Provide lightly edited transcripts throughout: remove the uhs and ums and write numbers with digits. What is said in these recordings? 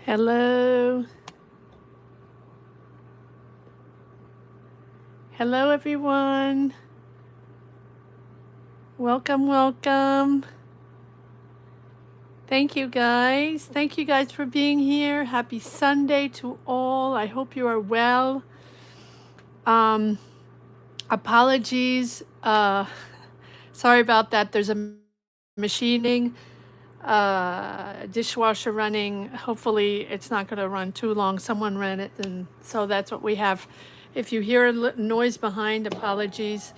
Hello. Hello, everyone. Welcome, welcome. Thank you, guys. Thank you, guys, for being here. Happy Sunday to all. I hope you are well. Apologies. Sorry about that. There's a machining, dishwasher running. Hopefully, it's not going to run too long. Someone ran it, and so that's what we have. If you hear a noise behind, apologies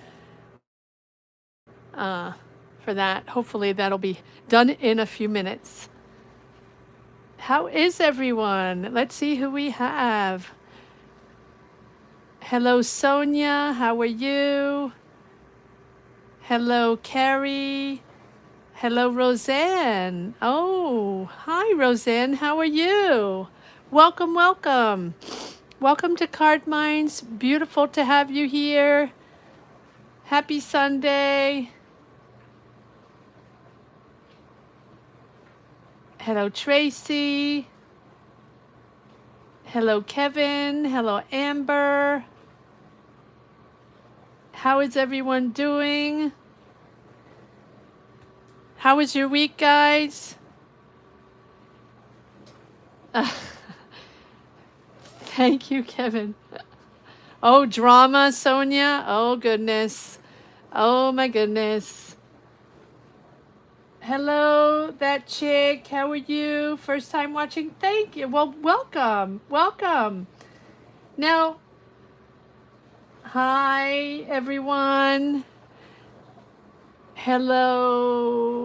for that. Hopefully, that'll be done in a few minutes. How is everyone? Let's see who we have. Hello, Sonia. How are you? Hello, Carrie. Hello, Roseanne. Oh, hi, Roseanne. How are you? Welcome, welcome. Welcome to Card Minds. Beautiful to have you here. Happy Sunday. Hello, Tracy. Hello, Kevin. Hello, Amber. How is everyone doing? How was your week, guys? Thank you, Kevin. Oh, drama, Sonia. Oh, goodness. Oh, my goodness. Hello, that chick. How are you? First time watching? Thank you. Well, welcome. Welcome. Now, hi, everyone. Hello,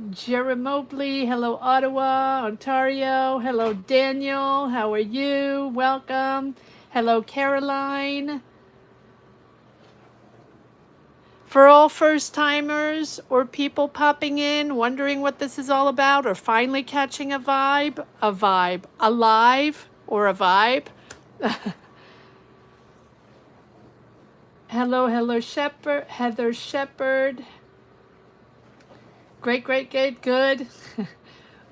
Jerry Mobley. Hello, Ottawa, Ontario. Hello, Daniel. How are you? Welcome. Hello, Caroline. For all first timers or people popping in, wondering what this is all about, or finally catching a vibe, a live or a vibe. Hello, Shepherd, Heather Shepherd. Great, good.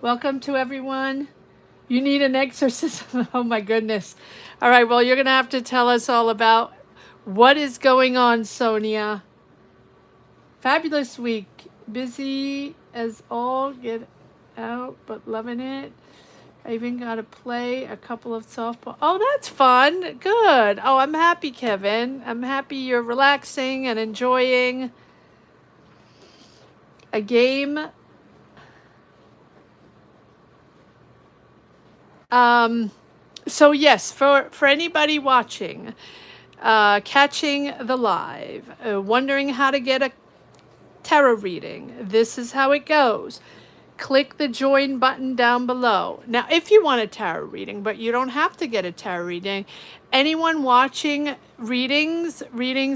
Welcome to everyone. You need an exorcism. Oh my goodness. All right, well, you're going to have to tell us all about what is going on, Sonia. Fabulous week. Busy as all get out, but loving it. I even got to play a couple of softball. Oh, that's fun. Good. Oh, I'm happy, Kevin. I'm happy you're relaxing and enjoying a game. So yes, for anybody watching, catching the live, wondering how to get a tarot reading, this is how it goes. Click the join button down below. Now, if you want a tarot reading, but you don't have to get a tarot reading, anyone watching readings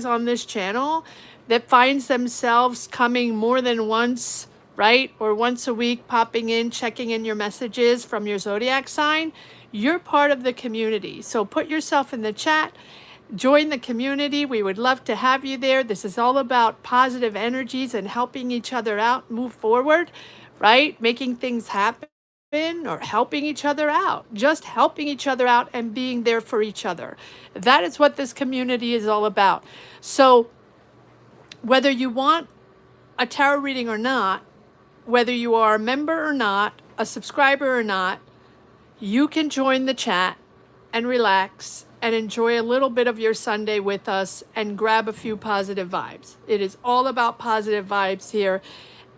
on this channel that finds themselves coming more than once, right? Or once a week, popping in, checking in your messages from your zodiac sign, you're part of the community. So put yourself in the chat. Join the community. We would love to have you there. This is all about positive energies and helping each other out, move forward, right? Making things happen or helping each other out, just helping each other out and being there for each other. That is what this community is all about. So whether you want a tarot reading or not, whether you are a member or not, a subscriber or not, you can join the chat and relax and enjoy a little bit of your Sunday with us and grab a few positive vibes. It is all about positive vibes here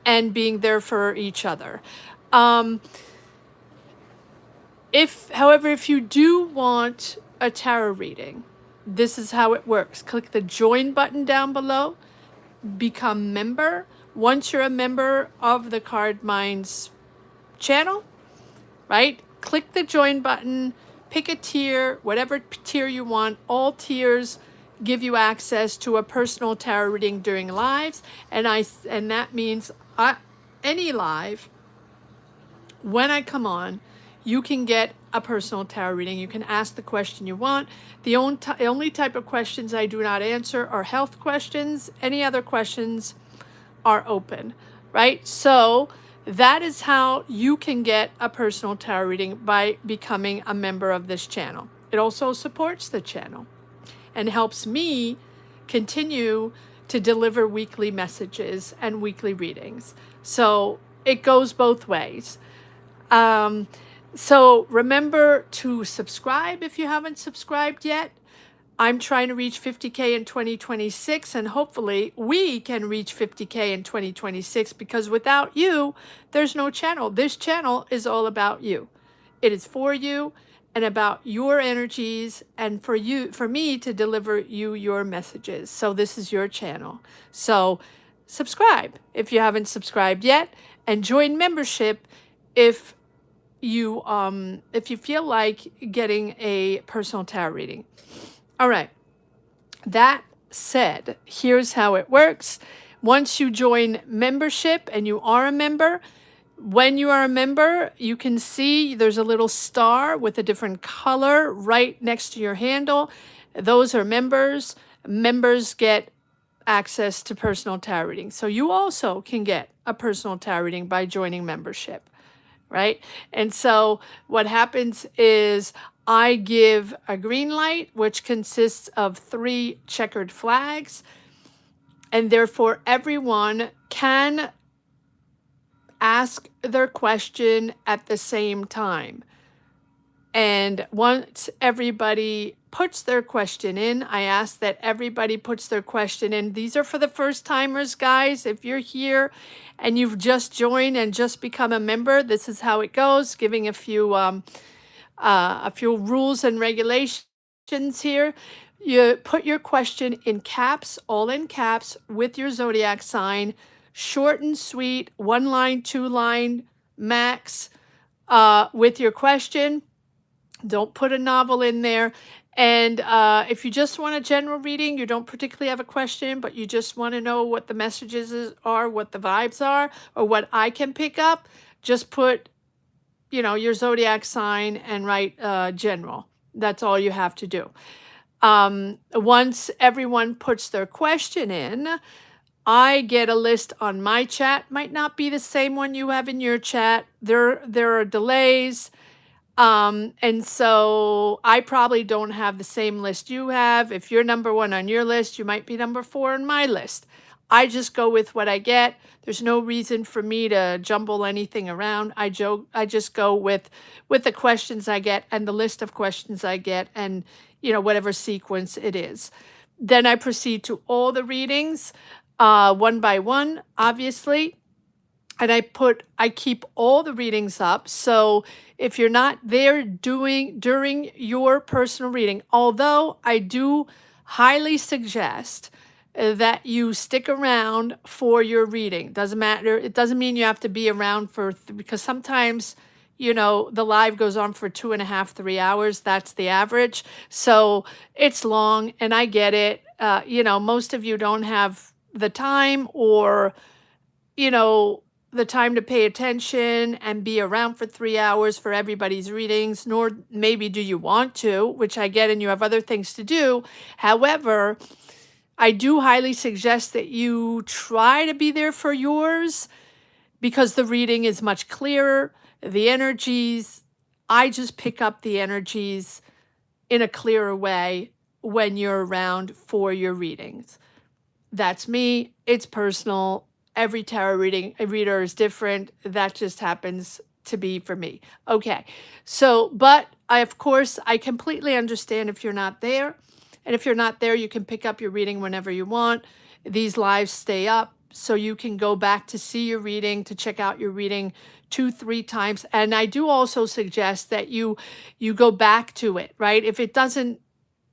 and being there for each other. However, if you do want a tarot reading, this is how it works. Click the join button down below, become member. Once you're a member of the Card Minds channel, right? Click the join button, pick a tier, whatever tier you want. All tiers give you access to a personal tarot reading during lives, and that means any live, when I come on, you can get a personal tarot reading. You can ask the question you want. The only type of questions I do not answer are health questions. Any other questions are open, right? So That is how you can get a personal tarot reading, by becoming a member of this channel. It also supports the channel and helps me continue to deliver weekly messages and weekly readings. So it goes both ways. Um, so remember to subscribe if you haven't subscribed yet. I'm trying to reach 50K in 2026, and hopefully we can reach 50K in 2026, because without you, there's no channel. This channel is all about you. It is for you and about your energies, and for me to deliver you your messages. So this is your channel. So subscribe if you haven't subscribed yet, and join membership if you feel like getting a personal tarot reading. All right. That said, here's how it works. Once you join membership and you are a member, when you are a member, you can see there's a little star with a different color right next to your handle. Those are members. Members get access to personal tarot readings. So you also can get a personal tarot reading by joining membership, right? And so what happens is I give a green light, which consists of 3 checkered flags, and therefore everyone can ask their question at the same time. And once everybody puts their question in, I ask that everybody puts their question in. These are for the first timers, guys. If you're here and you've just joined and just become a member, this is how it goes. Giving a few rules and regulations here. You put your question in caps, all in caps, with your zodiac sign, short and sweet, 1 line, 2 line max, with your question. Don't put a novel in there. And if you just want a general reading, you don't particularly have a question, but you just want to know what the messages are, what the vibes are, or what I can pick up, just put, your zodiac sign and write general. That's all you have to do. Once everyone puts their question in, I get a list on my chat. Might not be the same one you have in your chat. There are delays. And so I probably don't have the same list you have. If you're number 1 on your list, you might be number 4 on my list. I just go with what I get. There's no reason for me to jumble anything around. I just go with the questions I get and the list of questions I get, and whatever sequence it is. Then I proceed to all the readings, one by one, obviously. And I keep all the readings up. So if you're not there during your personal reading, although I do highly suggest that you stick around for your reading. Doesn't matter. It doesn't mean you have to be around because sometimes, the live goes on for 2.5, 3 hours. That's the average. So it's long, and I get it. Most of you don't have the time, or, the time to pay attention and be around for 3 hours for everybody's readings, nor maybe do you want to, which I get, and you have other things to do. However, I do highly suggest that you try to be there for yours, because the reading is much clearer. The energies, I just pick up the energies in a clearer way when you're around for your readings. That's me. It's personal. Every tarot reader is different. That just happens to be for me. Okay. So, but of course, I completely understand if you're not there. And if you're not there, you can pick up your reading whenever you want. These lives stay up, so you can go back to see your reading, to check out your reading 2, 3 times. And I do also suggest that you go back to it, right? If it doesn't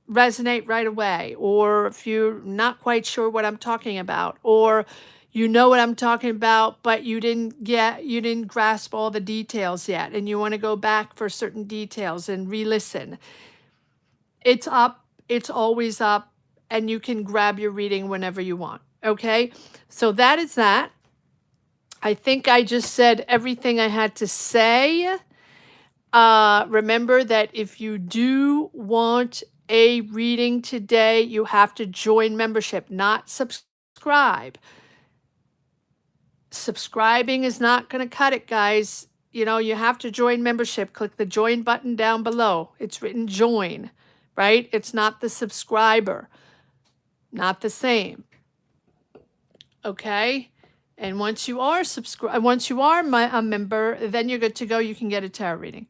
resonate right away, or if you're not quite sure what I'm talking about, or you know what I'm talking about, but you didn't grasp all the details yet, and you want to go back for certain details and re-listen. It's up, it's always up, and you can grab your reading whenever you want. Okay, so that is that. I think I just said everything I had to say. Remember that if you do want a reading today, you have to join membership, not subscribe. Subscribing is not going to cut it, guys. You know, you have to join membership. Click the join button down below. It's written join, right? It's not the subscriber. Not the same. Okay? And once you are a member, then you're good to go. You can get a tarot reading.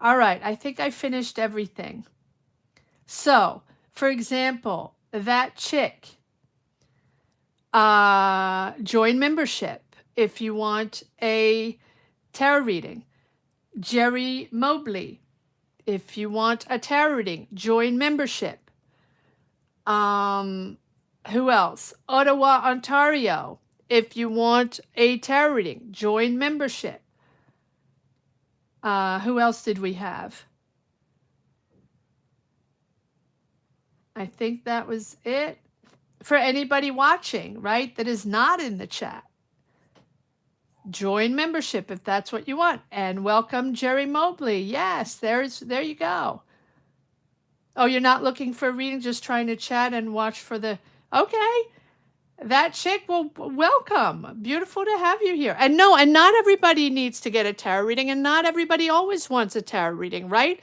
All right, I think I finished everything. So, for example, that chick, join membership if you want a tarot reading. Jerry Mobley, if you want a tarot reading, join membership. Who else? Ottawa, Ontario, if you want a tarot reading, join membership. Who else did we have? I think that was it. For anybody watching, right, that is not in the chat, join membership if that's what you want. And welcome Jerry Mobley. Yes, there you go. Oh, you're not looking for a reading, just trying to chat and watch for the... Okay. That chick, well, welcome. Beautiful to have you here. And no, and not everybody needs to get a tarot reading, and not everybody always wants a tarot reading, right?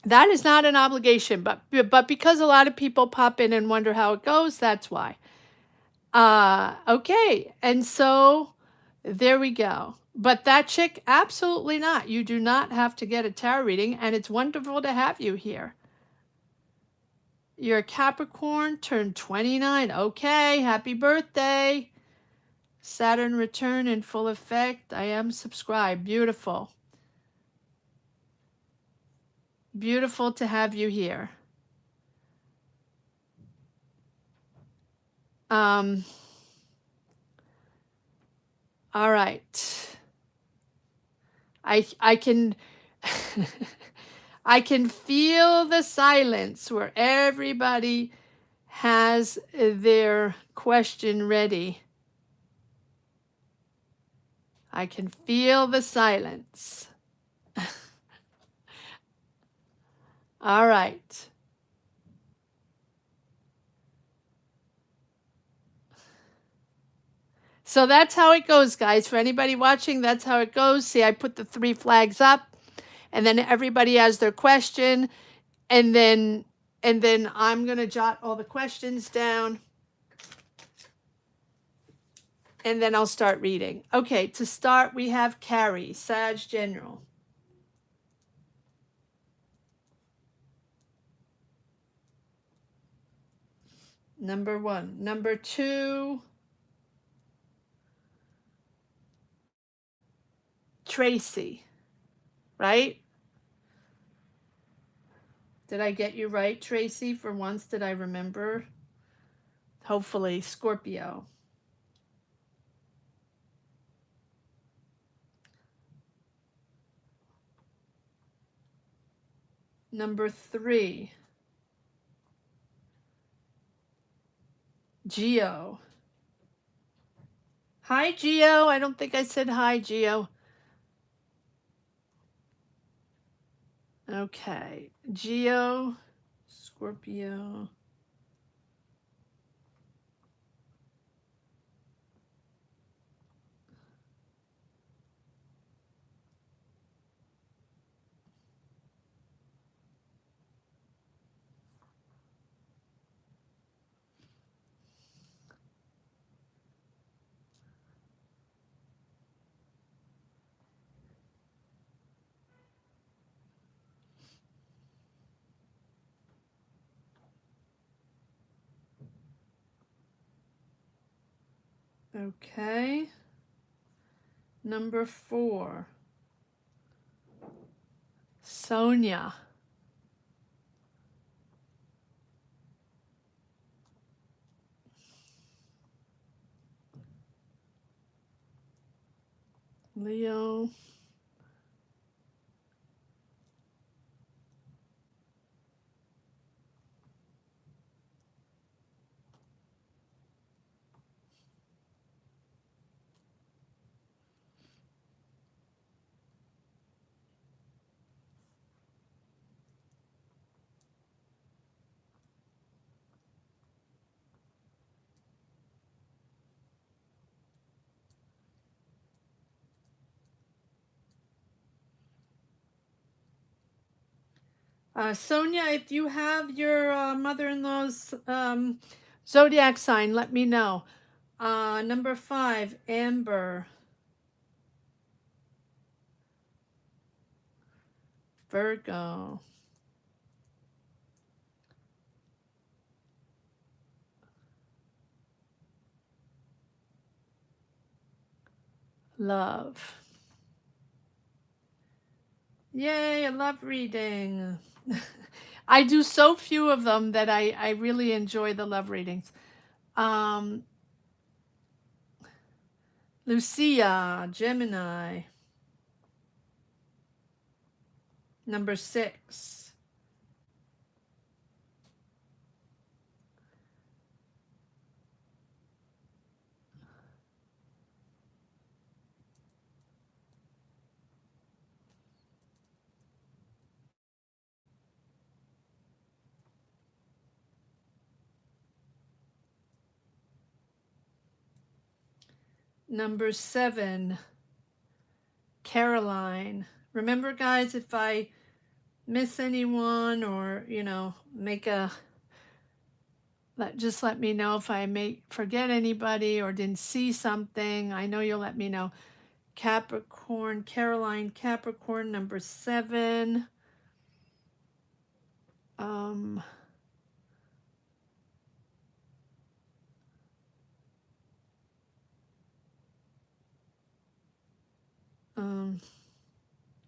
That is not an obligation, but because a lot of people pop in and wonder how it goes, that's why. Okay, and so there we go. But that chick, absolutely not. You do not have to get a tarot reading, and it's wonderful to have you here. You're a Capricorn, turned 29. Okay, happy birthday. Saturn return in full effect. I am subscribed. Beautiful. Beautiful to have you here. All right. I can I can feel the silence where everybody has their question ready. I can feel the silence. All right. So that's how it goes, guys. For anybody watching, that's how it goes. See, I put the 3 flags up, and then everybody has their question, and then I'm going to jot all the questions down, and then I'll start reading. Okay, to start, we have Carrie, Sag General. Number 1. Number 2, Tracy, right? Did I get you right, Tracy? For once, did I remember? Hopefully, Scorpio. Number 3, Geo. Hi, Geo. I don't think I said hi, Geo. Okay, Geo, Scorpio. Okay. Number 4, Sonia. Leo. Sonia, if you have your mother-in-law's zodiac sign, let me know. Number 5, Amber, Virgo. Love. Yay, I love reading. I do so few of them that I really enjoy the love readings. Um, Lucia, Gemini. Number 6. Number 7, Caroline. Remember, guys, if I miss anyone or, make a, just let me know if I may forget anybody or didn't see something. I know you'll let me know. Capricorn, Caroline, Capricorn, number 7.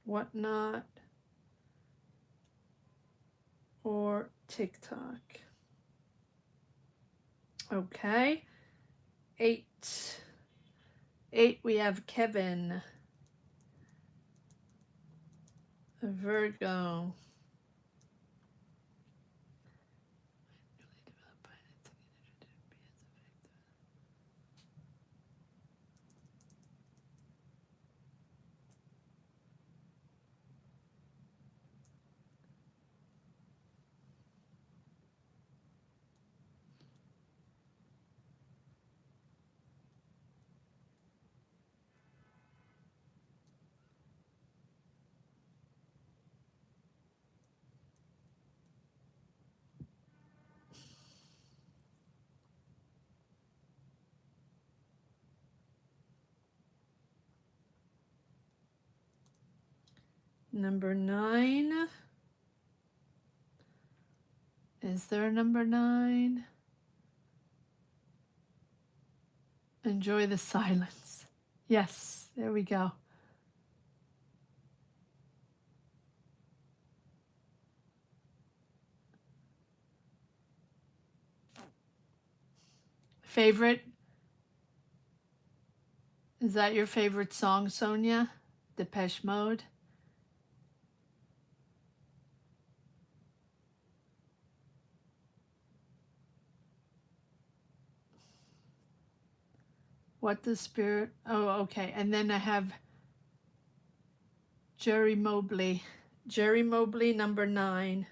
Whatnot or TikTok. Okay. 8. 8, we have Kevin, Virgo. Number 9. Is there a number 9? Enjoy the silence. Yes, there we go. Favorite? Is that your favorite song, Sonia? Depeche Mode? What the Spirit? Oh, okay. And then I have Jerry Mobley. Jerry Mobley, number 9.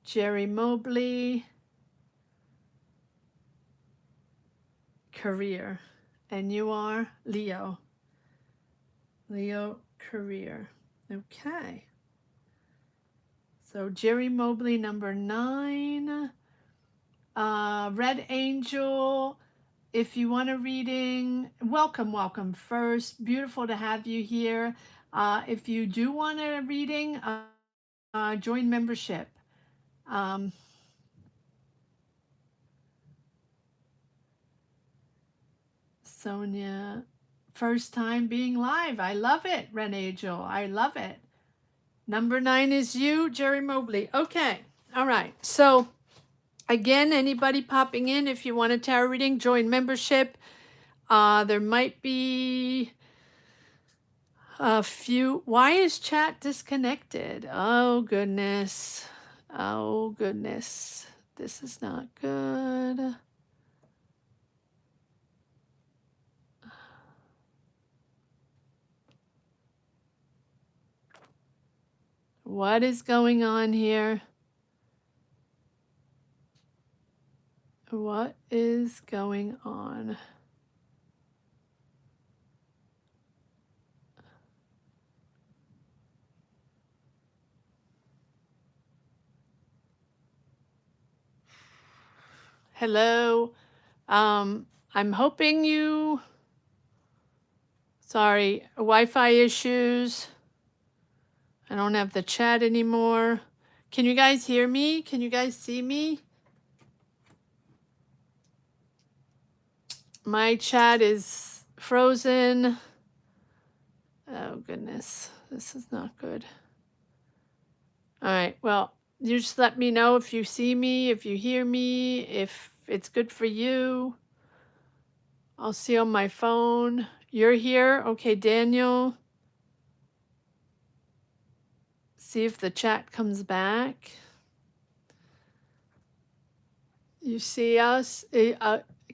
Jerry Mobley. Career. And you are Leo. Leo, career. Okay. So Jerry Mobley, number 9. Red Angel, if you want a reading, welcome first. Beautiful to have you here. If you do want a reading, join membership. Sonia, first time being live. I love it, Red Angel. I love it. Number 9 is you, Jerry Mobley. Okay. All right. So again, anybody popping in, if you want a tarot reading, join membership. There might be a few. Why is chat disconnected? Oh, goodness. Oh, goodness. This is not good. What is going on here? What is going on? Hello. I'm hoping you, sorry, Wi-Fi issues. I don't have the chat anymore. Can you guys hear me? Can you guys see me? My chat is frozen. Oh goodness, this is not good. All right, well, you just let me know if you see me, if you hear me, if it's good for you. I'll see on my phone. You're here? Okay, Daniel. See if the chat comes back. You see us?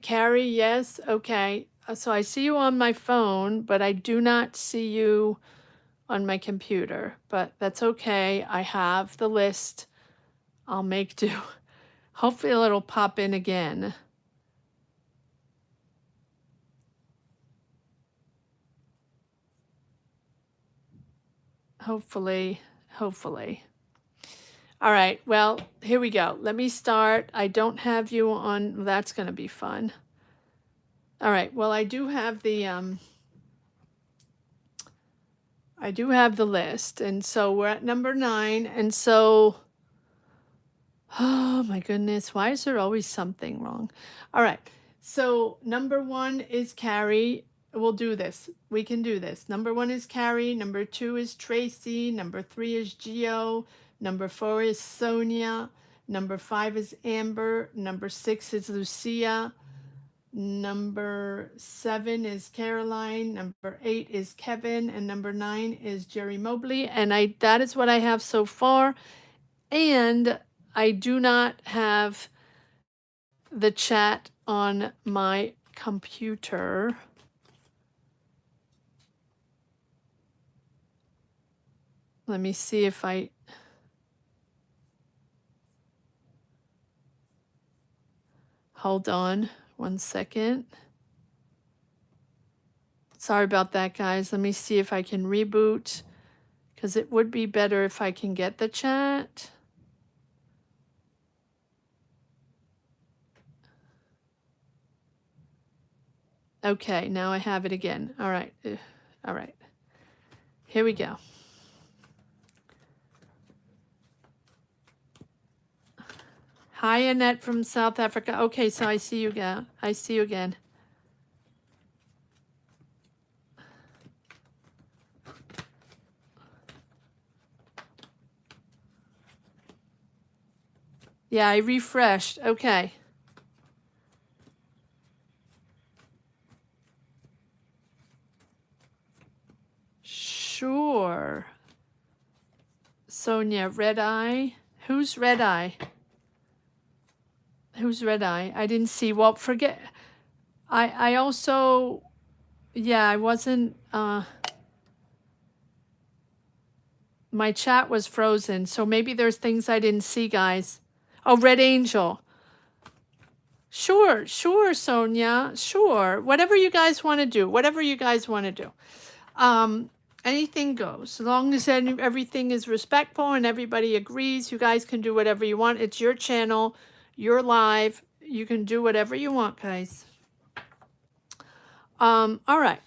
Carrie, yes? Okay. So I see you on my phone, but I do not see you on my computer. But that's okay. I have the list. I'll make do. Hopefully it'll pop in again. Hopefully. All right, well, here we go. Let me start. I don't have you on, that's gonna be fun. All right, well, I do have the list, and so we're at number 9, and so, oh my goodness, why is there always something wrong? All right, so number 1 is Carrie. We'll do this. We can do this. Number 1 is Carrie. Number 2 is Tracy. Number 3 is Gio. Number 4 is Sonia. Number 5 is Amber. Number 6 is Lucia. Number 7 is Caroline. Number 8 is Kevin. And number 9 is Jerry Mobley. And that is what I have so far. And I do not have the chat on my computer. Let me see if I... Hold on 1 second. Sorry about that, guys. Let me see if I can reboot, because it would be better if I can get the chat. Okay, now I have it again. All right. All right. Here we go. Hi, Annette from South Africa. Okay, so I see you again. I see you again. Yeah, I refreshed. Okay. Sure. Sonia, Red Eye. Who's Red Eye? Who's Red Eye? I didn't see. Well, forget. I also, yeah, I wasn't, my chat was frozen, so maybe there's things I didn't see, guys. Oh, Red Angel. Sure, Sonia, sure. Whatever you guys want to do, anything goes. As long as everything is respectful and everybody agrees, you guys can do whatever you want. It's your channel, you're live. You can do whatever you want, guys. All right.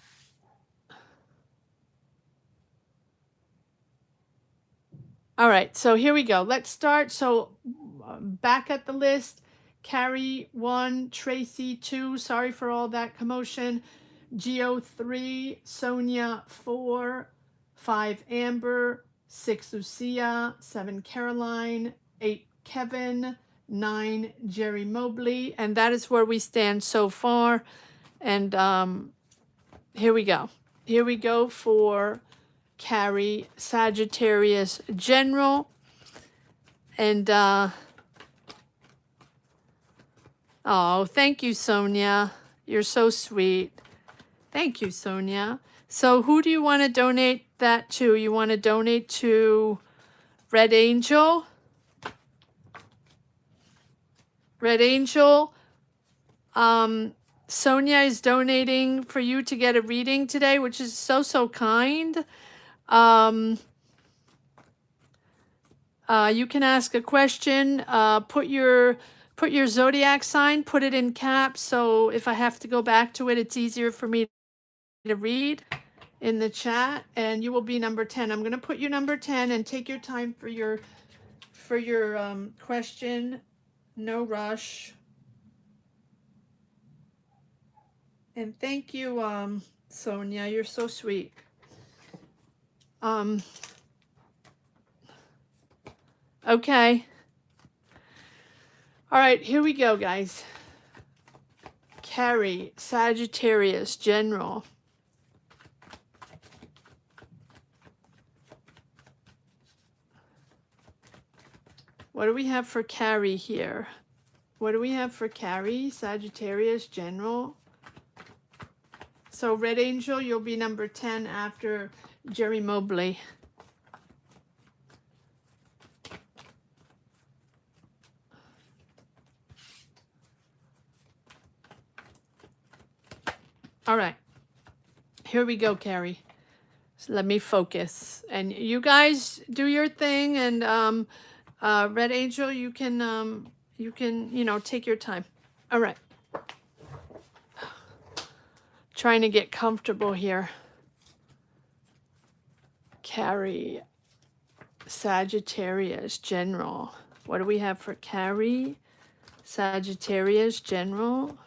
All right, so here we go. Let's start. So back at the list, Carrie 1, Tracy 2, sorry for all that commotion, Gio 3, Sonia 4, 5 Amber, 6 Lucia, 7 Caroline, 8 Kevin, 9 Jerry Mobley, and that is where we stand so far. And here we go. Here we go for Carrie, Sagittarius General. And oh, thank you, Sonia. You're so sweet. Thank you, Sonia. So who do you want to donate that to? You want to donate to Red Angel? Red Angel, Sonia is donating for you to get a reading today, which is so kind. You can ask a question, put your Put your zodiac sign, put it in caps, so if I have to go back to it, it's easier for me to read in the chat. And you will be number 10. I'm going to put you number 10, and take your time for your question. No rush. And thank you, Sonia. You're so sweet. Okay. All right, here we go, guys. Carrie, Sagittarius, General. What do we have for Carrie here? What do we have for Carrie, Sagittarius, General? So Red Angel, you'll be number 10 after Jerry Mobley. All right, here we go, Carrie. So let me focus, and you guys do your thing. And Red Angel, you can take your time. All right, trying to get comfortable here. Carrie, Sagittarius, General. What do we have for Carrie, Sagittarius, General?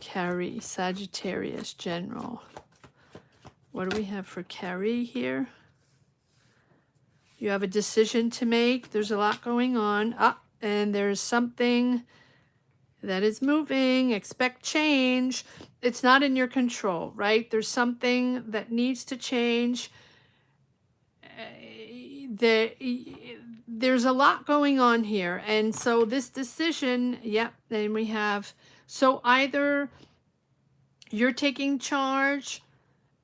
Carrie, Sagittarius, General. What do we have for Carrie here? You have a decision to make. There's a lot going on. And there's something that is moving. Expect change. It's not in your control, right? There's something that needs to change. There's a lot going on here. And so this decision, then we have, so either you're taking charge,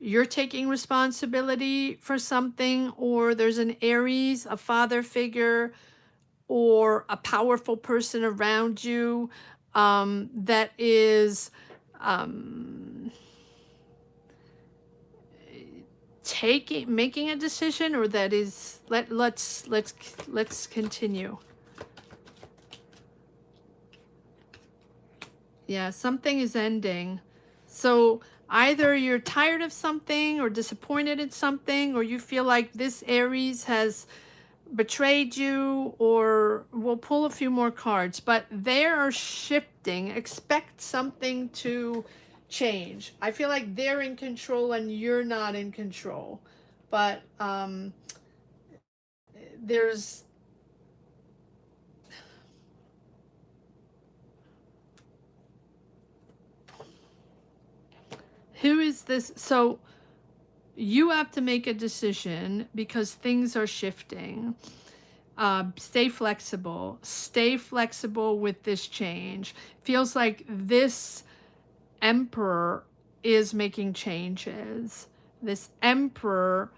you're taking responsibility for something, or there's an Aries, a father figure, or a powerful person around you that is making a decision, or that is let's continue. Yeah, something is ending. So either you're tired of something or disappointed in something, or you feel like this Aries has betrayed you, or we'll pull a few more cards, but they are shifting. Expect something to change. I feel like they're in control and you're not in control, but there's who is this? So you have to make a decision because things are shifting. Stay flexible. Stay flexible with this change. Feels like this Emperor is making changes. This Emperor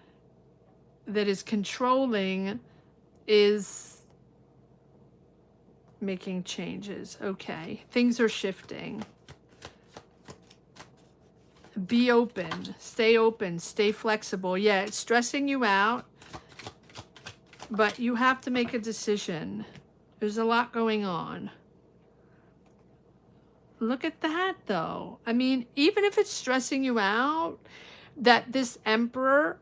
that is controlling is making changes. Okay, things are shifting. Be open, stay flexible. Yeah, it's stressing you out, but you have to make a decision. There's a lot going on. Look at that, though. I mean, even if it's stressing you out, that this Emperor,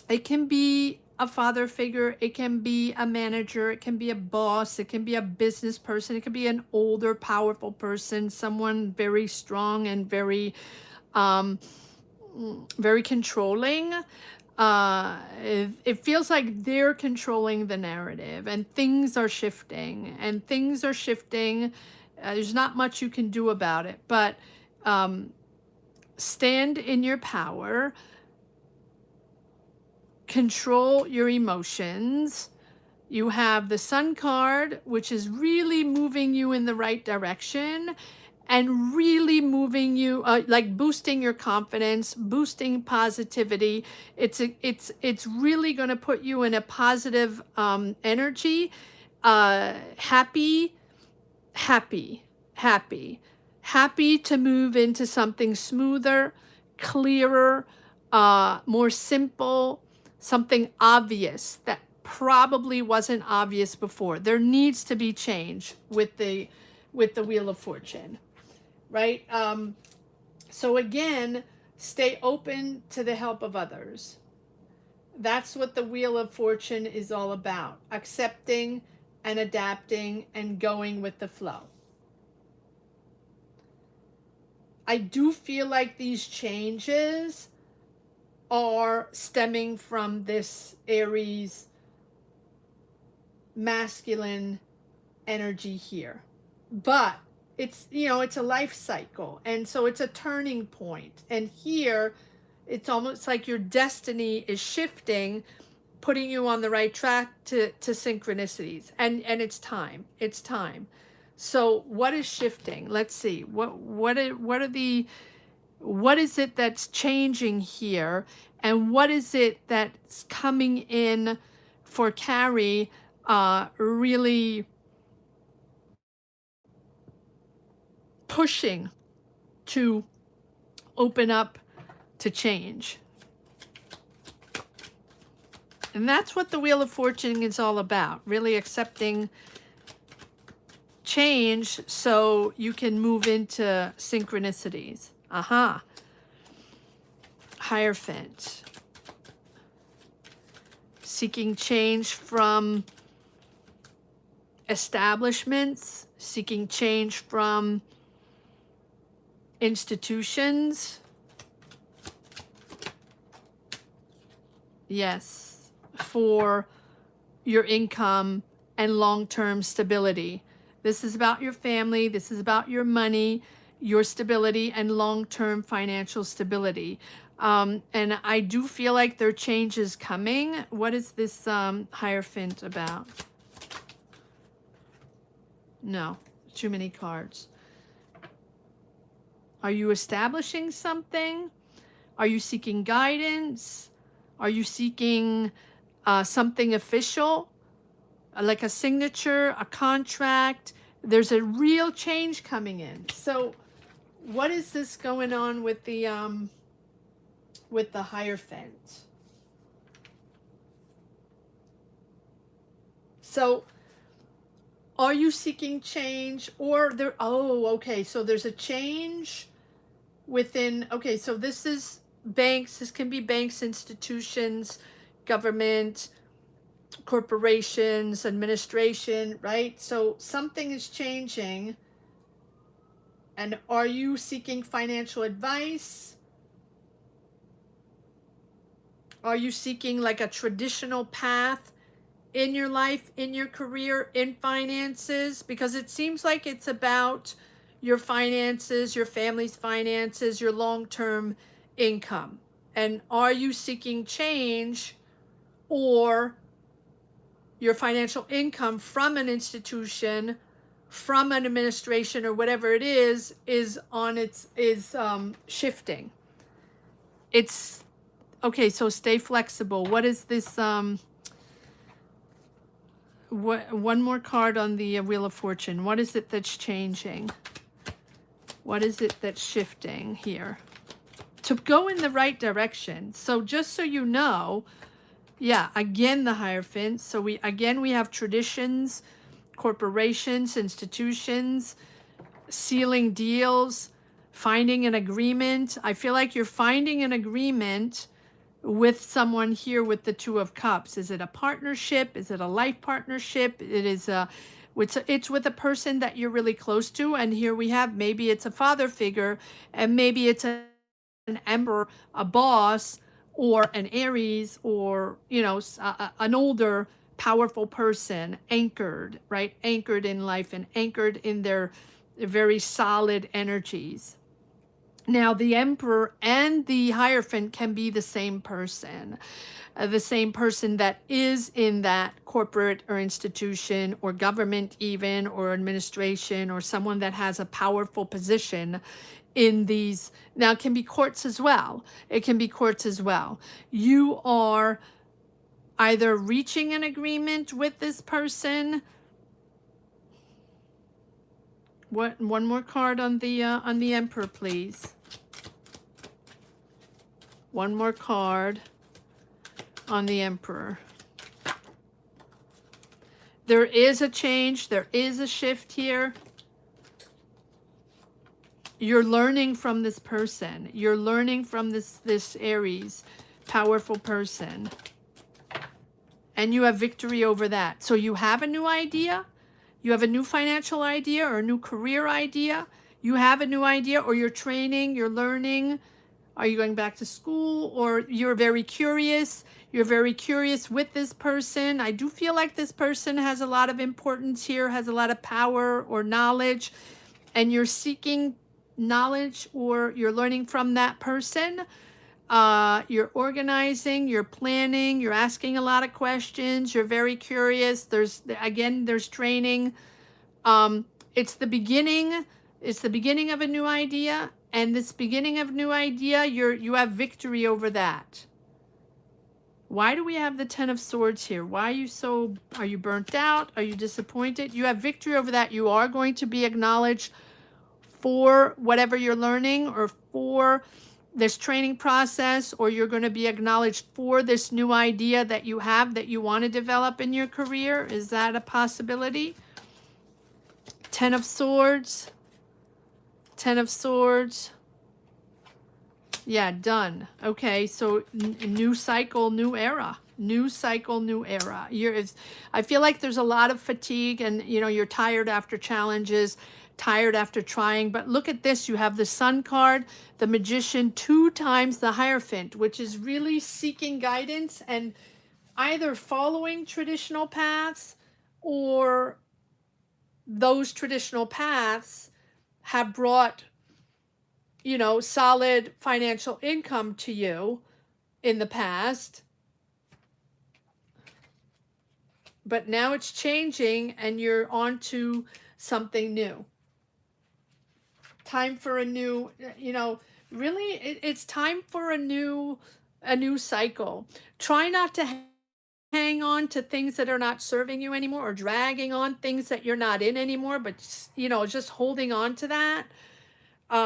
it can be a father figure, it can be a manager, it can be a boss, it can be a business person, it can be an older, powerful person, someone very strong and very controlling. It feels like they're controlling the narrative, and things are shifting, there's not much you can do about it, but stand in your power, control your emotions. You have the Sun card, which is really moving you in the right direction, and really moving you, like boosting your confidence, boosting positivity. It's really going to put you in a positive energy, happy, happy, happy, happy to move into something smoother, clearer, more simple, something obvious that probably wasn't obvious before. There needs to be change with the Wheel of Fortune, right? So again, stay open to the help of others. That's what the Wheel of Fortune is all about. Accepting and adapting and going with the flow. I do feel like these changes are stemming from this Aries masculine energy here. But it's, it's a life cycle. And so it's a turning point. And here, it's almost like your destiny is shifting, putting you on the right track to synchronicities. And it's time. It's time. So what is shifting? Let's see. What is it that's changing here? And what is it that's coming in for Carrie, really pushing to open up to change? And that's what the Wheel of Fortune is all about, really accepting change so you can move into synchronicities. Aha. Hierophant. Seeking change from establishments, seeking change from institutions. Yes, for your income and long-term stability. This is about your family. This is about your money, your stability, and long-term financial stability. And I do feel like there are changes coming. What is this Hierophant about? No, too many cards. Are you establishing something? Are you seeking guidance? Are you seeking something official, like a signature, a contract? There's a real change coming in. So what is this going on with the Hierophant? So are you seeking change, or there, oh, okay, so there's a change within, okay, so this is banks, this can be banks, institutions, government, corporations, administration, right? So something is changing. And are you seeking financial advice? Are you seeking like a traditional path in your life, in your career, in finances? Because it seems like it's about your finances, your family's finances, your long-term income. And are you seeking change, or your financial income from an institution, from an administration, or whatever it is on its, is shifting? It's okay. So stay flexible. What is this? One more card on the Wheel of Fortune. What is it that's changing? What is it that's shifting here to go in the right direction? So just so you know, yeah, again, the Hierophant. So we have traditions, corporations, institutions, sealing deals, finding an agreement. I feel like you're finding an agreement with someone here with the Two of Cups. Is it a partnership? Is it a life partnership? It is it's with a person that you're really close to. And here we have, maybe it's a father figure, and maybe it's an Emperor, a boss, or an Aries, or, an older, powerful person, anchored, right? Anchored in life and anchored in their very solid energies. Now, the Emperor and the Hierophant can be the same person that is in that corporate or institution or government even, or administration, or someone that has a powerful position in these. Now, it can be courts as well. It can be courts as well. You are either reaching an agreement with this person, What? One more card on the Emperor, please. One more card on the Emperor. There is a change. There is a shift here. You're learning from this person. You're learning from this Aries, powerful person. And you have victory over that. So you have a new idea. You have a new financial idea or a new career idea. You have a new idea, or you're training, you're learning. Are you going back to school, or you're very curious? You're very curious with this person. I do feel like this person has a lot of importance here, has a lot of power or knowledge, and you're seeking knowledge or you're learning from that person. You're organizing, you're planning, you're asking a lot of questions, you're very curious. There's training. It's the beginning of a new idea, and this beginning of new idea, you have victory over that. Why do we have the Ten of Swords here? Why are you burnt out? Are you disappointed? You have victory over that. You are going to be acknowledged for whatever you're learning, or for this training process, or you're going to be acknowledged for this new idea that you have, that you want to develop in your career. Is that a possibility? Ten of Swords. Ten of Swords. Yeah, done. Okay, so new cycle, new era. New cycle, new era. I feel like there's a lot of fatigue, and you're tired after challenges, tired after trying. But look at this. You have the Sun card, the Magician, 2 times the Hierophant, which is really seeking guidance and either following traditional paths, or those traditional paths have brought solid financial income to you in the past, but now it's changing and you're on to something new. Time for a new, really it's time for a new cycle. Try not to hang on to things that are not serving you anymore, or dragging on things that you're not in anymore, but just holding on to that.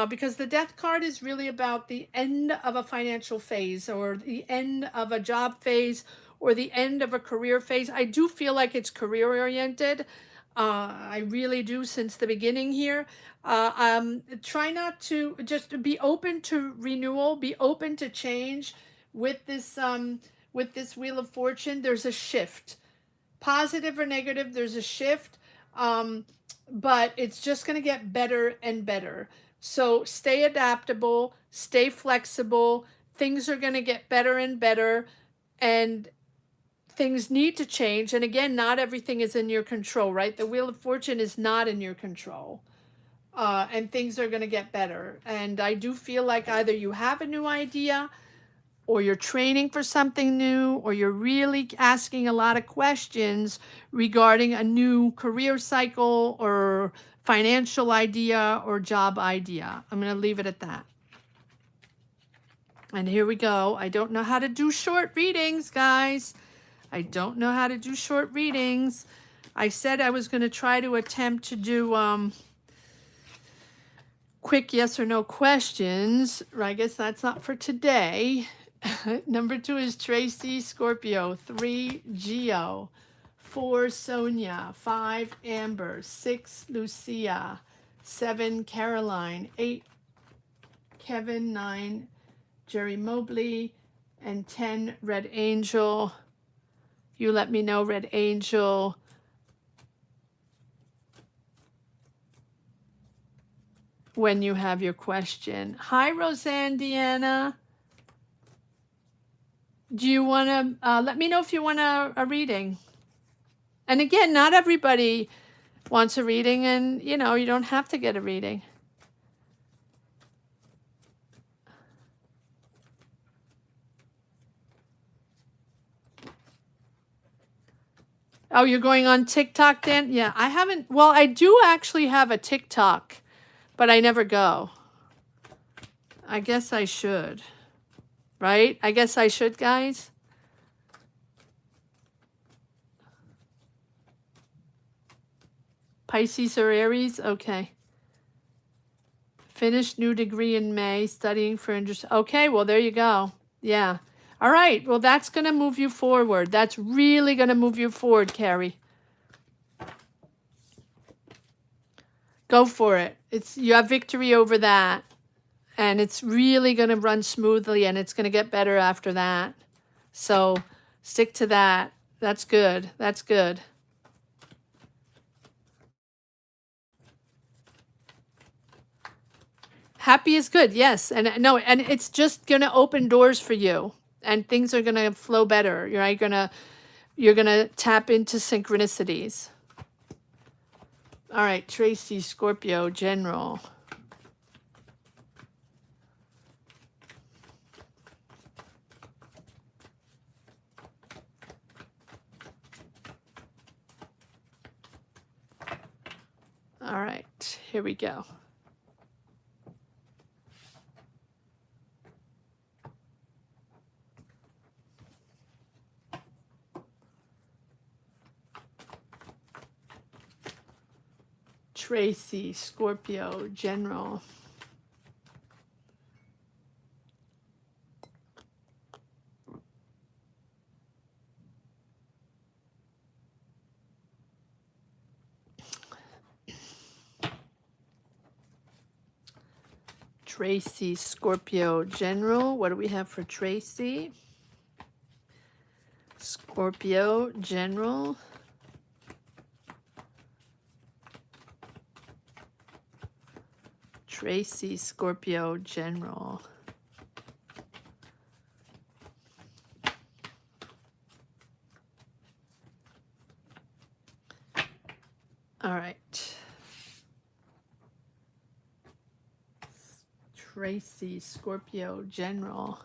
Because the Death card is really about the end of a financial phase, or the end of a job phase, or the end of a career phase. I do feel like it's career oriented. I really do, since the beginning here. Try not to, just be open to renewal, be open to change with this Wheel of Fortune. There's a shift, positive or negative. There's a shift, but it's just going to get better and better. So stay adaptable, stay flexible. Things are going to get better and better, and things need to change. And again, not everything is in your control, right? The Wheel of Fortune is not in your control, and things are going to get better. And I do feel like either you have a new idea, or you're training for something new, or you're really asking a lot of questions regarding a new career cycle, or financial idea, or job idea. I'm going to leave it at that. And here we go. I don't know how to do short readings, guys. I don't know how to do short readings. I said I was going to try to attempt to do quick yes or no questions. I guess that's not for today. Number 2 is Tracy, Scorpio. 3, Geo. 4, Sonia. 5, Amber. 6, Lucia. 7, Caroline. 8, Kevin. 9, Jerry Mobley. And 10, Red Angel. You let me know, Red Angel, when you have your question. Hi, Roseanne Deanna. Do you want to, let me know if you want a reading. And again, not everybody wants a reading, and you don't have to get a reading. Oh, you're going on TikTok, Dan? Yeah, I haven't. Well, I do actually have a TikTok, but I never go. I guess I should. Right? I guess I should, guys. Pisces or Aries? Okay. Finished new degree in May, studying for interest. Okay, well, there you go. Yeah. All right. Well, that's going to move you forward. That's really going to move you forward, Carrie. Go for it. You have victory over that. And it's really going to run smoothly, and it's going to get better after that. So stick to that. That's good. That's good. Happy is good. Yes. And no, and it's just going to open doors for you, and things are going to flow better. You're going to tap into synchronicities. All right, Tracy, Scorpio, General. All right, here we go. Tracy, Scorpio, General. Tracy, Scorpio, General. What do we have for Tracy? Scorpio, General. Tracy, Scorpio, General. All right. Tracy, Scorpio, General.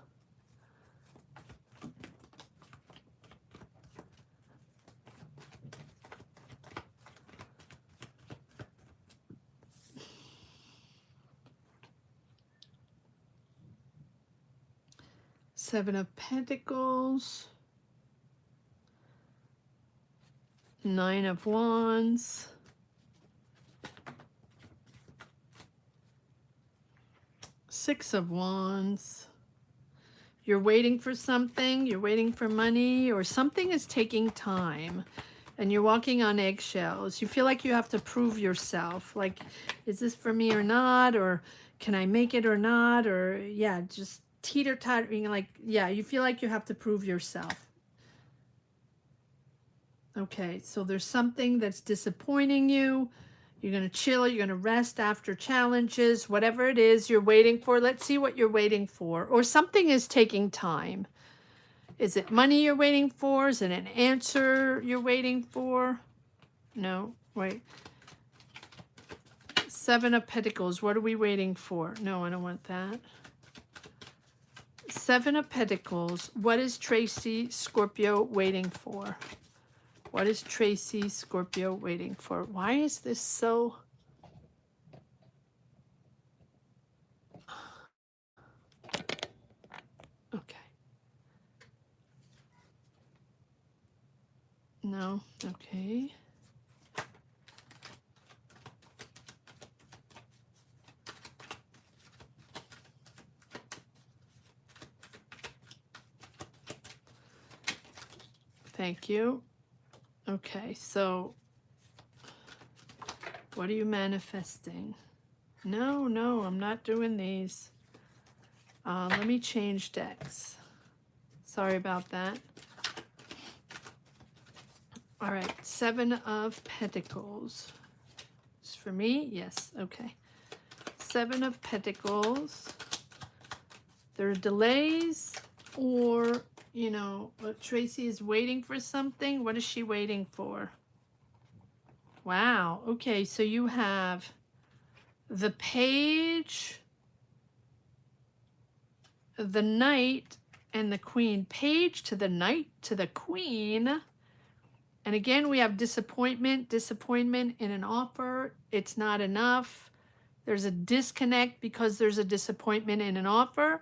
Seven of Pentacles. Nine of Wands. Six of Wands. You're waiting for something, you're waiting for money, or something is taking time, and you're walking on eggshells. You feel like you have to prove yourself. Like, is this for me or not? Or can I make it or not? Or, yeah, just teeter-tottering. Like, yeah, you feel like you have to prove yourself. Okay, so there's something that's disappointing you. You're going to chill, you're going to rest after challenges, whatever it is you're waiting for. Let's see what you're waiting for. Or something is taking time. Is it money you're waiting for? Is it an answer you're waiting for? No, wait. Seven of Pentacles, what are we waiting for? No, I don't want that. Seven of Pentacles, what is Tracy, Scorpio waiting for? What is Tracy, Scorpio waiting for? Why is this so... Okay. No, okay. Thank you. Okay, so what are you manifesting? No, I'm not doing these. Let me change decks. Sorry about that. All right, Seven of Pentacles. It's for me? Yes, okay. Seven of Pentacles. There are delays, or, you know, Tracy is waiting for something. What is she waiting for? Wow, okay, so you have the Page, the Knight, and the Queen. Page to the Knight to the Queen. And again, we have disappointment in an offer. It's not enough. There's a disconnect because there's a disappointment in an offer,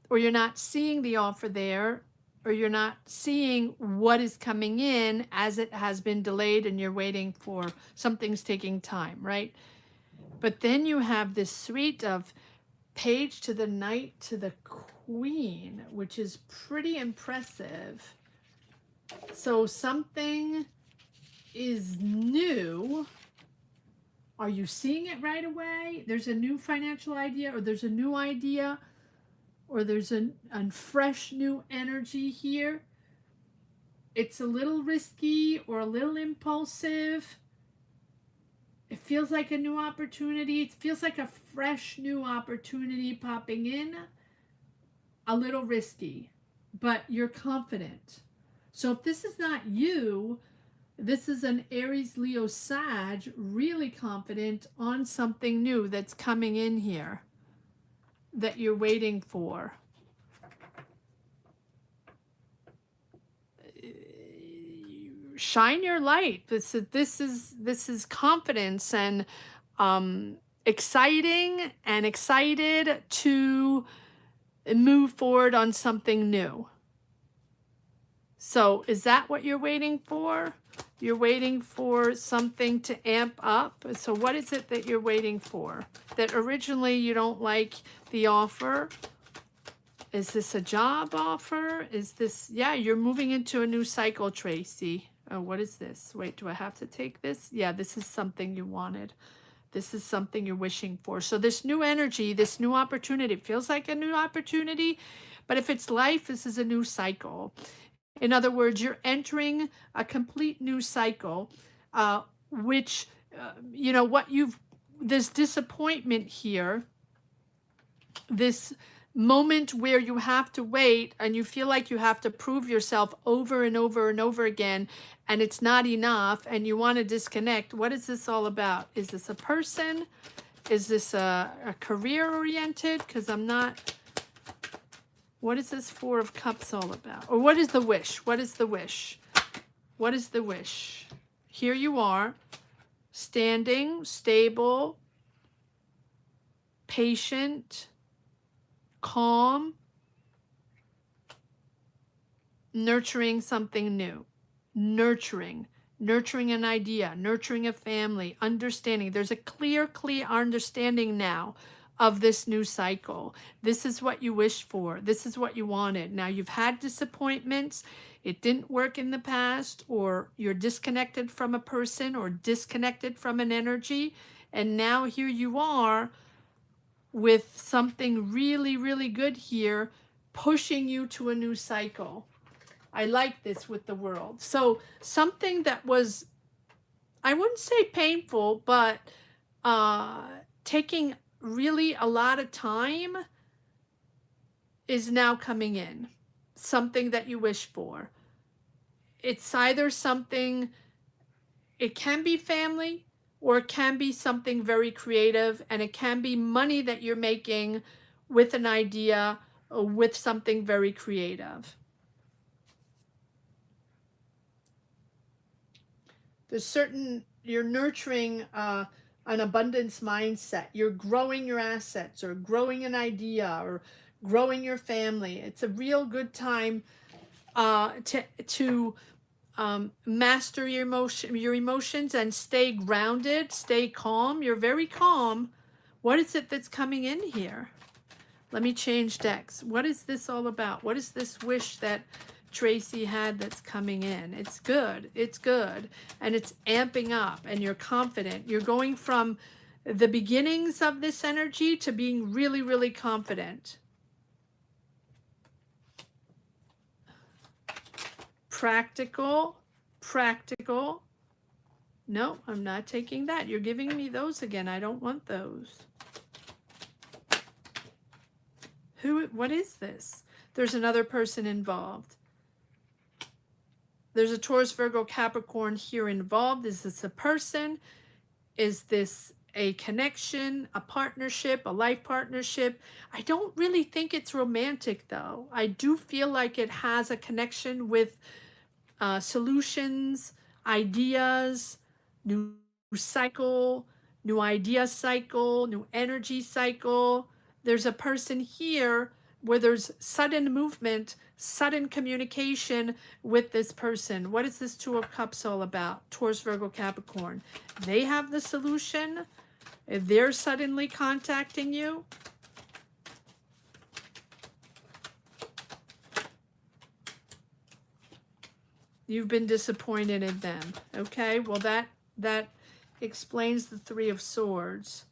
or you're not seeing the offer there, or you're not seeing what is coming in as it has been delayed and you're waiting for something's taking time, right? But then you have this suite of page to the knight to the queen, which is pretty impressive. So something is new. Are you seeing it right away? There's a new financial idea, or there's a new idea, or there's a fresh new energy here. It's a little risky or a little impulsive. It feels like a new opportunity. It feels like a fresh new opportunity popping in. A little risky, but you're confident. So if this is not you, this is an Aries, Leo, Sag, really confident on something new that's coming in here that you're waiting for. Shine your light. This is confidence and exciting and excited to move forward on something new. So is that what you're waiting for? You're waiting for something to amp up. So what is it that you're waiting for? That originally you don't like the offer? Is this a job offer? Is this, yeah, you're moving into a new cycle, Tracy. Oh, what is this? Wait, do I have to take this? Yeah, this is something you wanted. This is something you're wishing for. So this new energy, this new opportunity, it feels like a new opportunity, but if it's life, this is a new cycle. In other words, you're entering a complete new cycle, which, you know, this disappointment here, this moment where you have to wait and you feel like you have to prove yourself over and over and over again, and it's not enough, and you want to disconnect. What is this all about? Is this a person? Is this a career oriented? Because I'm not... What is this Four of Cups all about? Or what is the wish? What is the wish? What is the wish? Here you are, standing, stable, patient, calm, nurturing something new, nurturing an idea, nurturing a family, understanding. There's a clear understanding now of this new cycle. This is what you wished for. This is what you wanted. Now you've had disappointments. It didn't work in the past, or you're disconnected from a person or disconnected from an energy. And now here you are with something really good here, pushing you to a new cycle. I like this with the world. So something that was, I wouldn't say painful, but taking really a lot of time is now coming in. Something that you wish for. It's either something, it can be family, or it can be something very creative, and it can be money that you're making with an idea or with something very creative. There's certain, you're nurturing an abundance mindset. You're growing your assets, or growing an idea, or growing your family. It's a real good time to master your emotions and stay grounded, stay calm. You're very calm. What is it that's coming in here? Let me change decks. What is this all about? What is this wish that Tracy had that's coming in? It's good. It's good. And it's amping up, and you're confident. You're going from the beginnings of this energy to being really confident. Practical. No, I'm not taking that. You're giving me those again. I don't want those. What is this? There's another person involved. There's a Taurus, Virgo, Capricorn here involved. Is this a person? Is this a connection, a partnership, a life partnership? I don't really think it's romantic, though. I do feel like it has a connection with solutions, ideas, new cycle, new idea cycle, new energy cycle. There's a person here where there's sudden movement, sudden communication with this person. What is this Two of Cups all about? Taurus, Virgo, Capricorn. They have the solution. They're suddenly contacting you. You've been disappointed in them. Okay, well that explains the Three of Swords.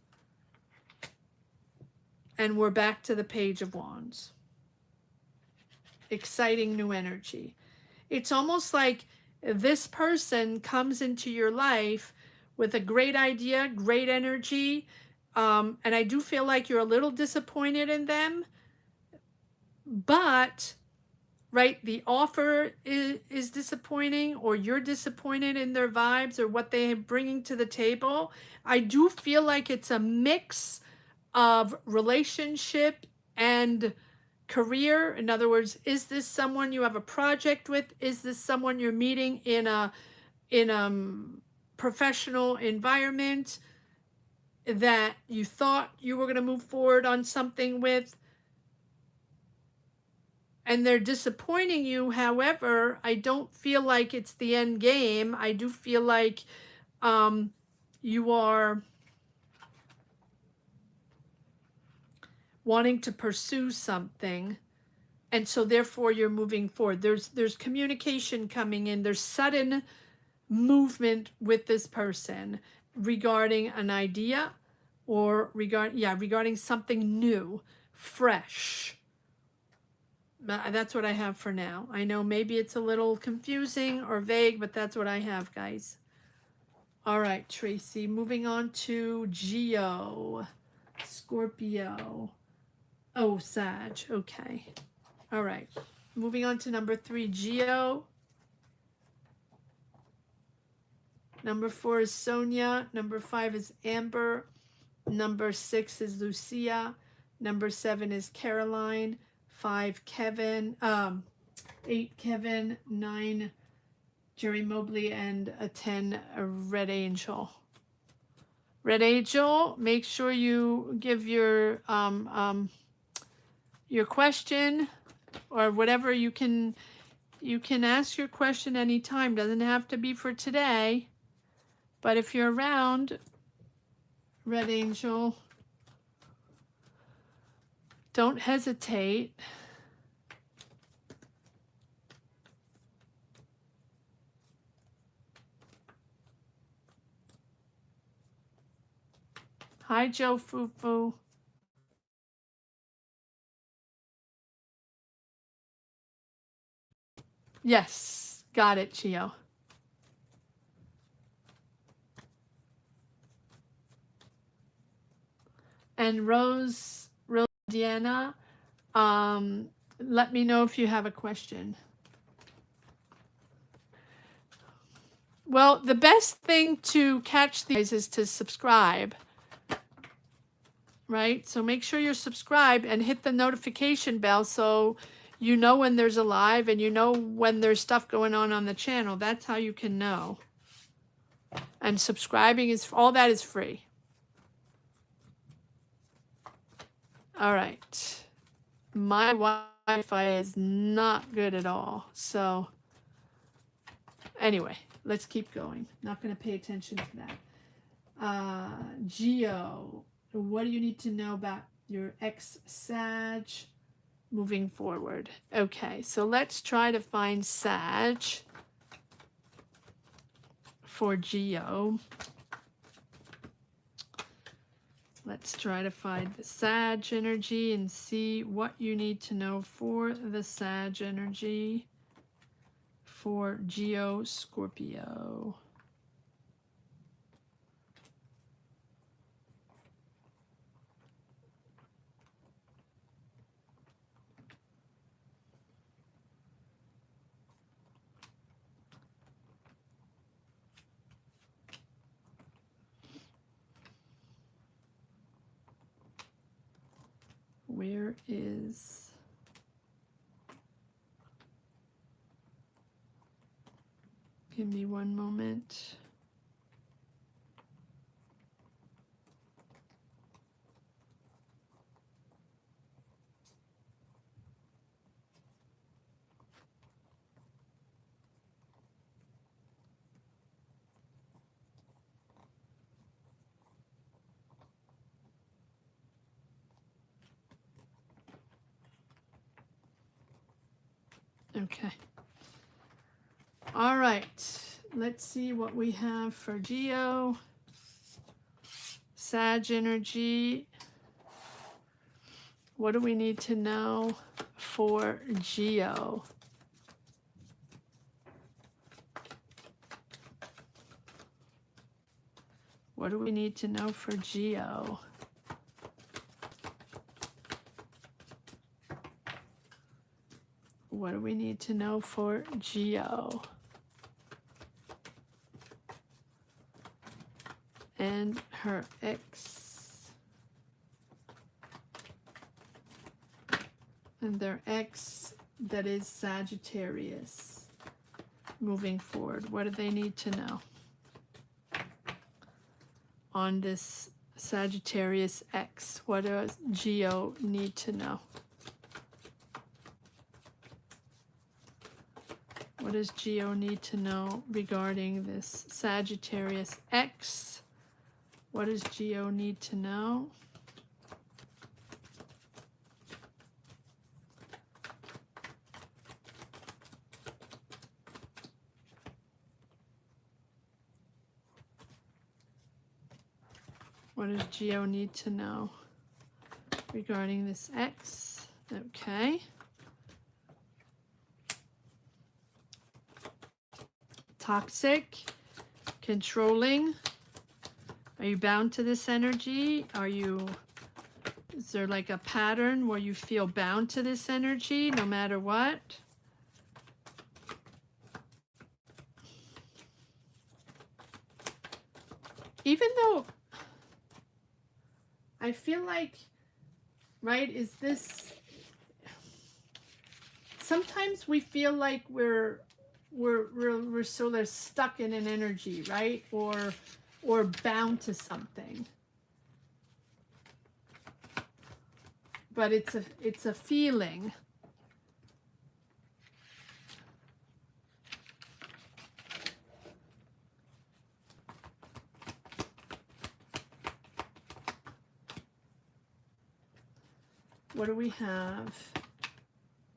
And we're back to the Page of Wands. Exciting new energy. It's almost like this person comes into your life with a great idea, great energy, and I do feel like you're a little disappointed in them, but right, the offer is disappointing, or you're disappointed in their vibes or what they're bringing to the table. I do feel like it's a mix of relationship and career. In other words, is this someone you have a project with? Is this someone you're meeting in a professional environment that you thought you were going to move forward on something with, and they're disappointing you? However, I don't feel like it's the end game. I do feel like you are wanting to pursue something, and so therefore you're moving forward. There's communication coming in. There's sudden movement with this person regarding an idea, or regarding something new, fresh. That's what I have for now. I know maybe it's a little confusing or vague, but that's what I have, guys. All right, Tracy, moving on to Geo, Scorpio. Oh, Sag. Okay. All right. Moving on to number 3, Geo. Number 4 is Sonia. Number 5 is Amber. Number 6 is Lucia. Number 7 is Caroline. 5, Kevin. 8, Kevin. 9, Jerry Mobley. And a 10, a Red Angel. Red Angel, make sure you give your question, or whatever. You can ask your question anytime. Doesn't have to be for today. But if you're around, Red Angel, don't hesitate. Hi, Joe Fufu. Yes, got it, Chio. And Rose Deanna, let me know if you have a question. Well, the best thing to catch these is to subscribe, right? So make sure you're subscribed and hit the notification bell so you know when there's a live, and you know when there's stuff going on the channel. That's how you can know. And subscribing is, all that is free. All right. My Wi-Fi is not good at all. So anyway, let's keep going. Not going to pay attention to that. Geo, what do you need to know about your ex-Sag moving forward? Okay, so let's try to find Sag for Geo. Let's try to find the Sag energy and see what you need to know for the Sag energy for Geo Scorpio. Where is... Give me one moment. Okay. All right. Let's see what we have for Geo. Sag energy. What do we need to know for Geo? What do we need to know for Geo? What do we need to know for Geo? And her ex. And their ex that is Sagittarius. Moving forward, what do they need to know on this Sagittarius ex? What does Geo need to know? What does Geo need to know regarding this Sagittarius ex? What does Geo need to know? What does Geo need to know regarding this ex? Okay. Toxic, controlling. Are you bound to this energy? Is there like a pattern where you feel bound to this energy no matter what? Even though I feel like, right, is this, sometimes we feel like we're sort of stuck in an energy, right? Or bound to something. But it's a feeling. What do we have?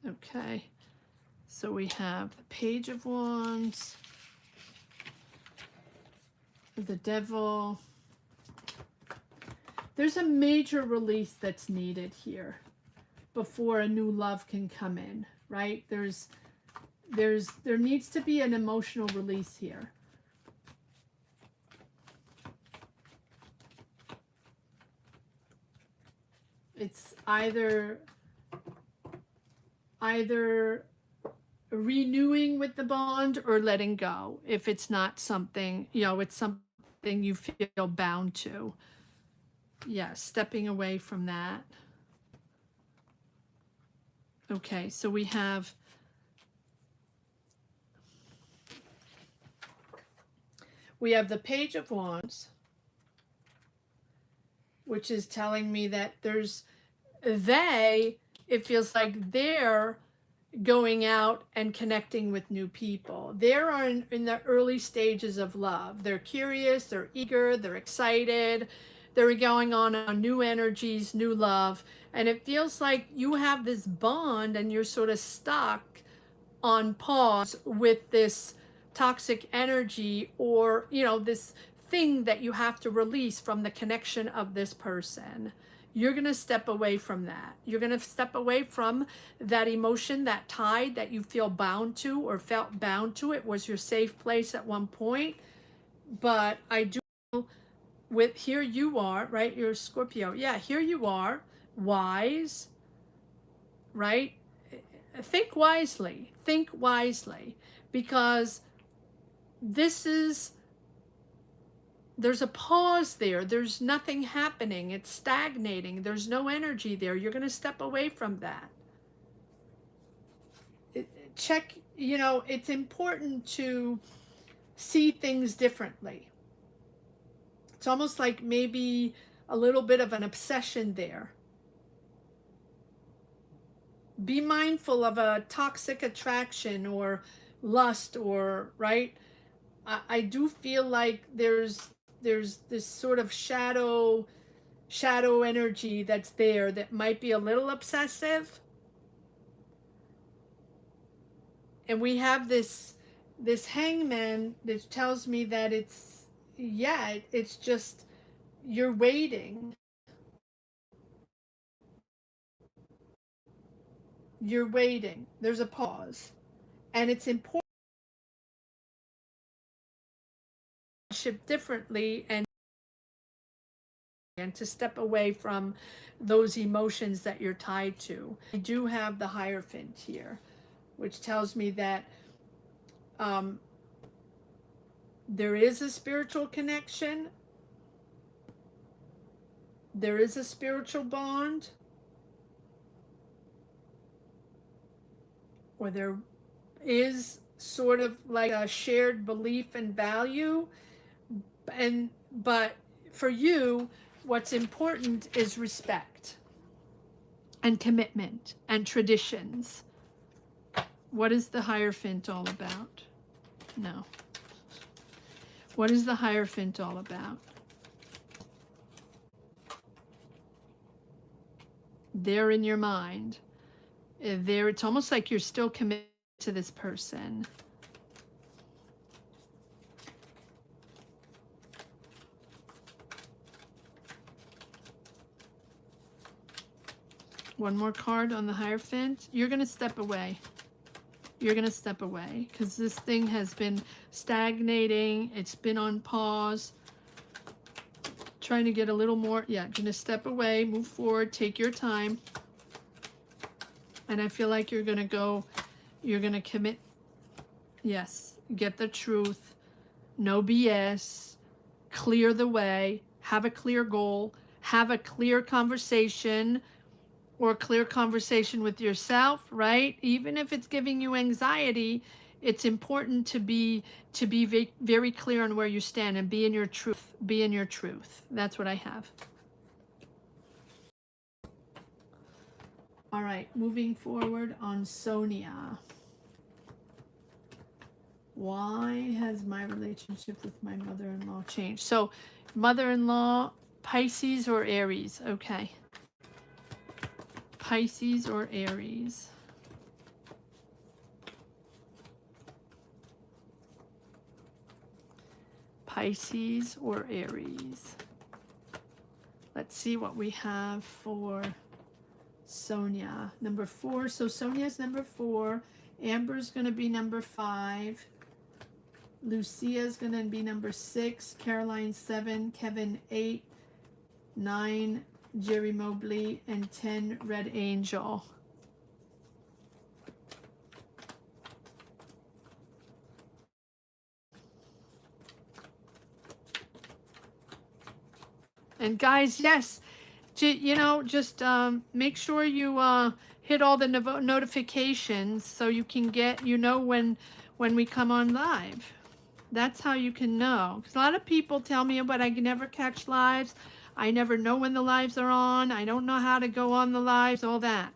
Okay. So we have the Page of Wands, the Devil. There's a major release that's needed here before a new love can come in, right? There needs to be an emotional release here. It's either renewing with the bond or letting go if it's not something, it's something you feel bound to. Yeah, stepping away from that. Okay, so we have the Page of Wands, which is telling me that it feels like they're going out and connecting with new people. They're in the early stages of love. They're curious, they're eager, they're excited. They're going on new energies, new love. And it feels like you have this bond and you're sort of stuck on pause with this toxic energy, or, this thing that you have to release from the connection of this person. You're going to step away from that. You're going to step away from that emotion, that tide that you feel bound to or felt bound to. It was your safe place at one point. But I do, here you are, right? You're a Scorpio. Yeah, here you are, wise, right? Think wisely, because there's a pause there. There's nothing happening. It's stagnating. There's no energy there. You're going to step away from that. Check, it's important to see things differently. It's almost like maybe a little bit of an obsession there. Be mindful of a toxic attraction or lust, or, right? I do feel like there's this sort of shadow energy that's there that might be a little obsessive. And we have this hangman that tells me that it's, yeah, it's just, you're waiting. You're waiting. There's a pause. And it's important to ship differently and to step away from those emotions that you're tied to. I do have the Hierophant here, which tells me that there is a spiritual connection, there is a spiritual bond, or there is sort of like a shared belief and value. But for you, what's important is respect and commitment and traditions. What is the Hierophant all about? No. What is the Hierophant all about? There in your mind. There, it's almost like you're still committed to this person. One more card on the Hierophant. You're going to step away. You're going to step away because this thing has been stagnating. It's been on pause. Trying to get a little more. Yeah, going to step away, move forward, take your time. And I feel like you're going to go, you're going to commit. Yes, get the truth. No BS. Clear the way. Have a clear goal. Have a clear conversation. Or clear conversation with yourself, right? Even if it's giving you anxiety, it's important to be very clear on where you stand and be in your truth. Be in your truth. That's what I have. All right, moving forward on Sonia. Why has my relationship with my mother-in-law changed? So, mother-in-law, Pisces or Aries? Okay. Pisces or Aries. Pisces or Aries. Let's see what we have for Sonia. Number 4. So Sonia's number 4. Amber's going to be number 5. Lucia's going to be number 6. Caroline 7. Kevin 8. 9. Jerry Mobley, and 10, Red Angel. And guys, yes, you know, just make sure you hit all the notifications so you can get, you know, when we come on live. That's how you can know. Because a lot of people tell me, but I can never catch lives. I never know when the lives are on. I don't know how to go on the lives, all that.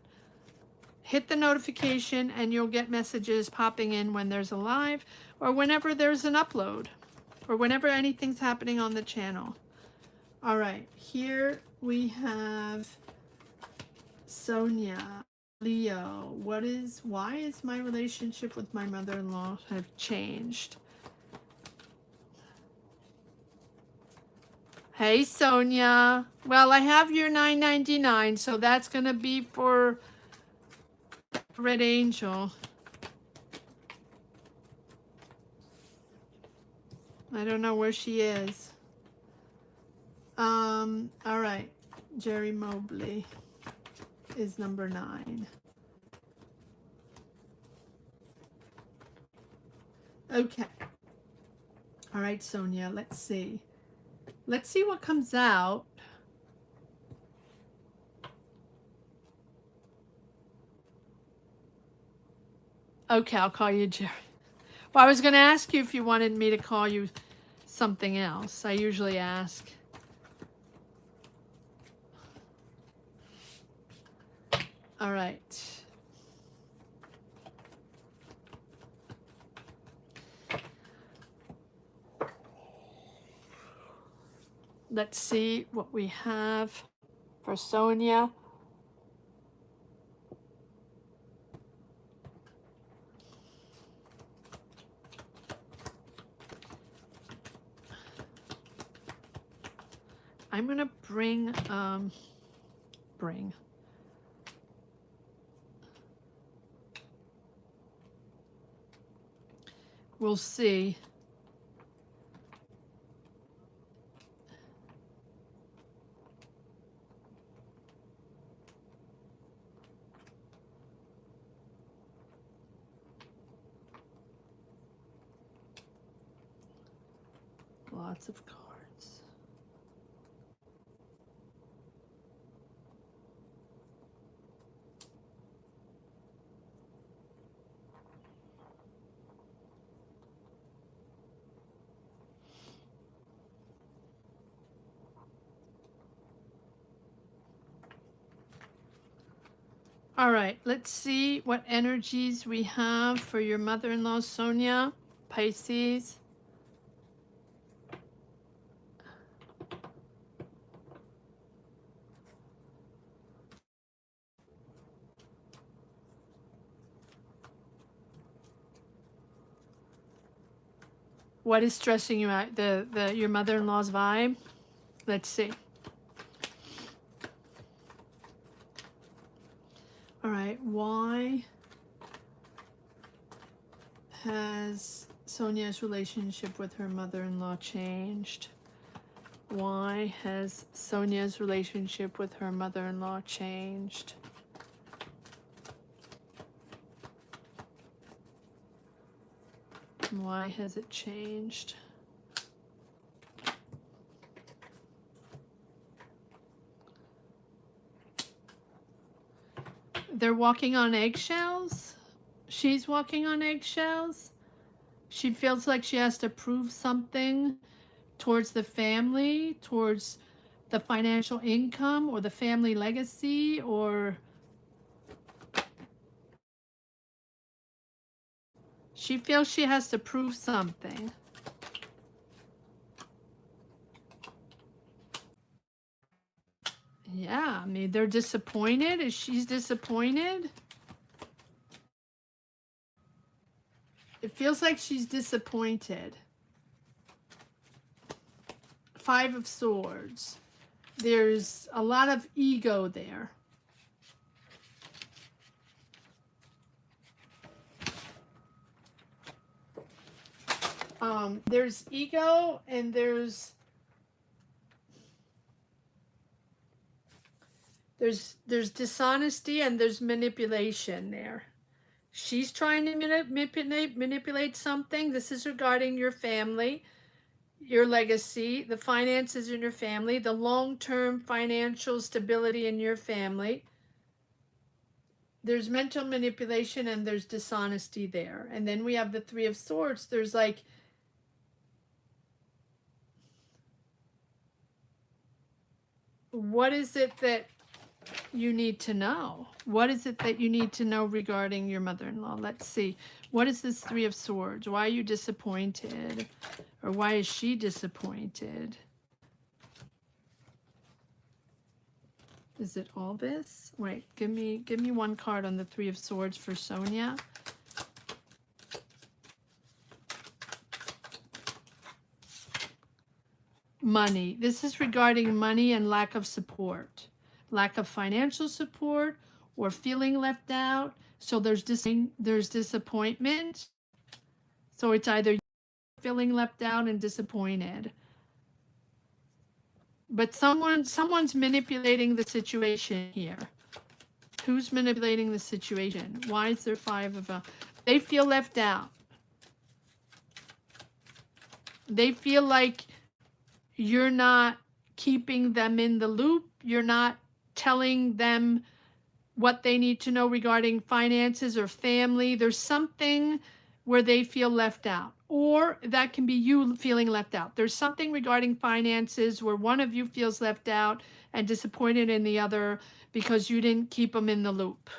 Hit the notification and you'll get messages popping in when there's a live or whenever there's an upload or whenever anything's happening on the channel. All right, here we have Sonia. Leo, why is my relationship with my mother-in-law have changed? Hey, Sonia. Well, I have your $9.99, so that's going to be for Red Angel. I don't know where she is. All right. Jerry Mobley is number 9. Okay. All right, Sonia, let's see. Let's see what comes out. Okay, I'll call you Jerry. Well, I was going to ask you if you wanted me to call you something else. I usually ask. All right. Let's see what we have for Sonia. I'm gonna bring we'll see. Lots of cards. All right, let's see what energies we have for your mother-in-law, Sonia, Pisces. What is stressing you out? Your mother-in-law's vibe? Let's see. All right, why has Sonia's relationship with her mother-in-law changed? Why has Sonia's relationship with her mother-in-law changed? Why has it changed? They're walking on eggshells. She's walking on eggshells. She feels like she has to prove something towards the family, towards the financial income or the family legacy, or she feels she has to prove something. Yeah, I mean, they're disappointed. Is she's disappointed? It feels like she's disappointed. Five of Swords. There's a lot of ego there. There's ego and there's dishonesty and there's manipulation there. She's trying to manipulate something. This is regarding your family, your legacy, the finances in your family, the long-term financial stability in your family. There's mental manipulation and there's dishonesty there. And then we have the Three of Swords. There's like, what is it that you need to know? What is it that you need to know regarding your mother-in-law? Let's see. What is this Three of Swords? Why are you disappointed? Or why is she disappointed? Is it all this? Wait, give me one card on the Three of Swords for Sonia. Money. This is regarding money and lack of support. Lack of financial support or feeling left out. So there's disappointment. So it's either feeling left out and disappointed. But someone's manipulating the situation here. Who's manipulating the situation? Why is there Five of They feel left out. They feel like you're not keeping them in the loop. You're not telling them what they need to know regarding finances or family. There's something where they feel left out. Or that can be you feeling left out. There's something regarding finances where one of you feels left out and disappointed in the other because you didn't keep them in the loop.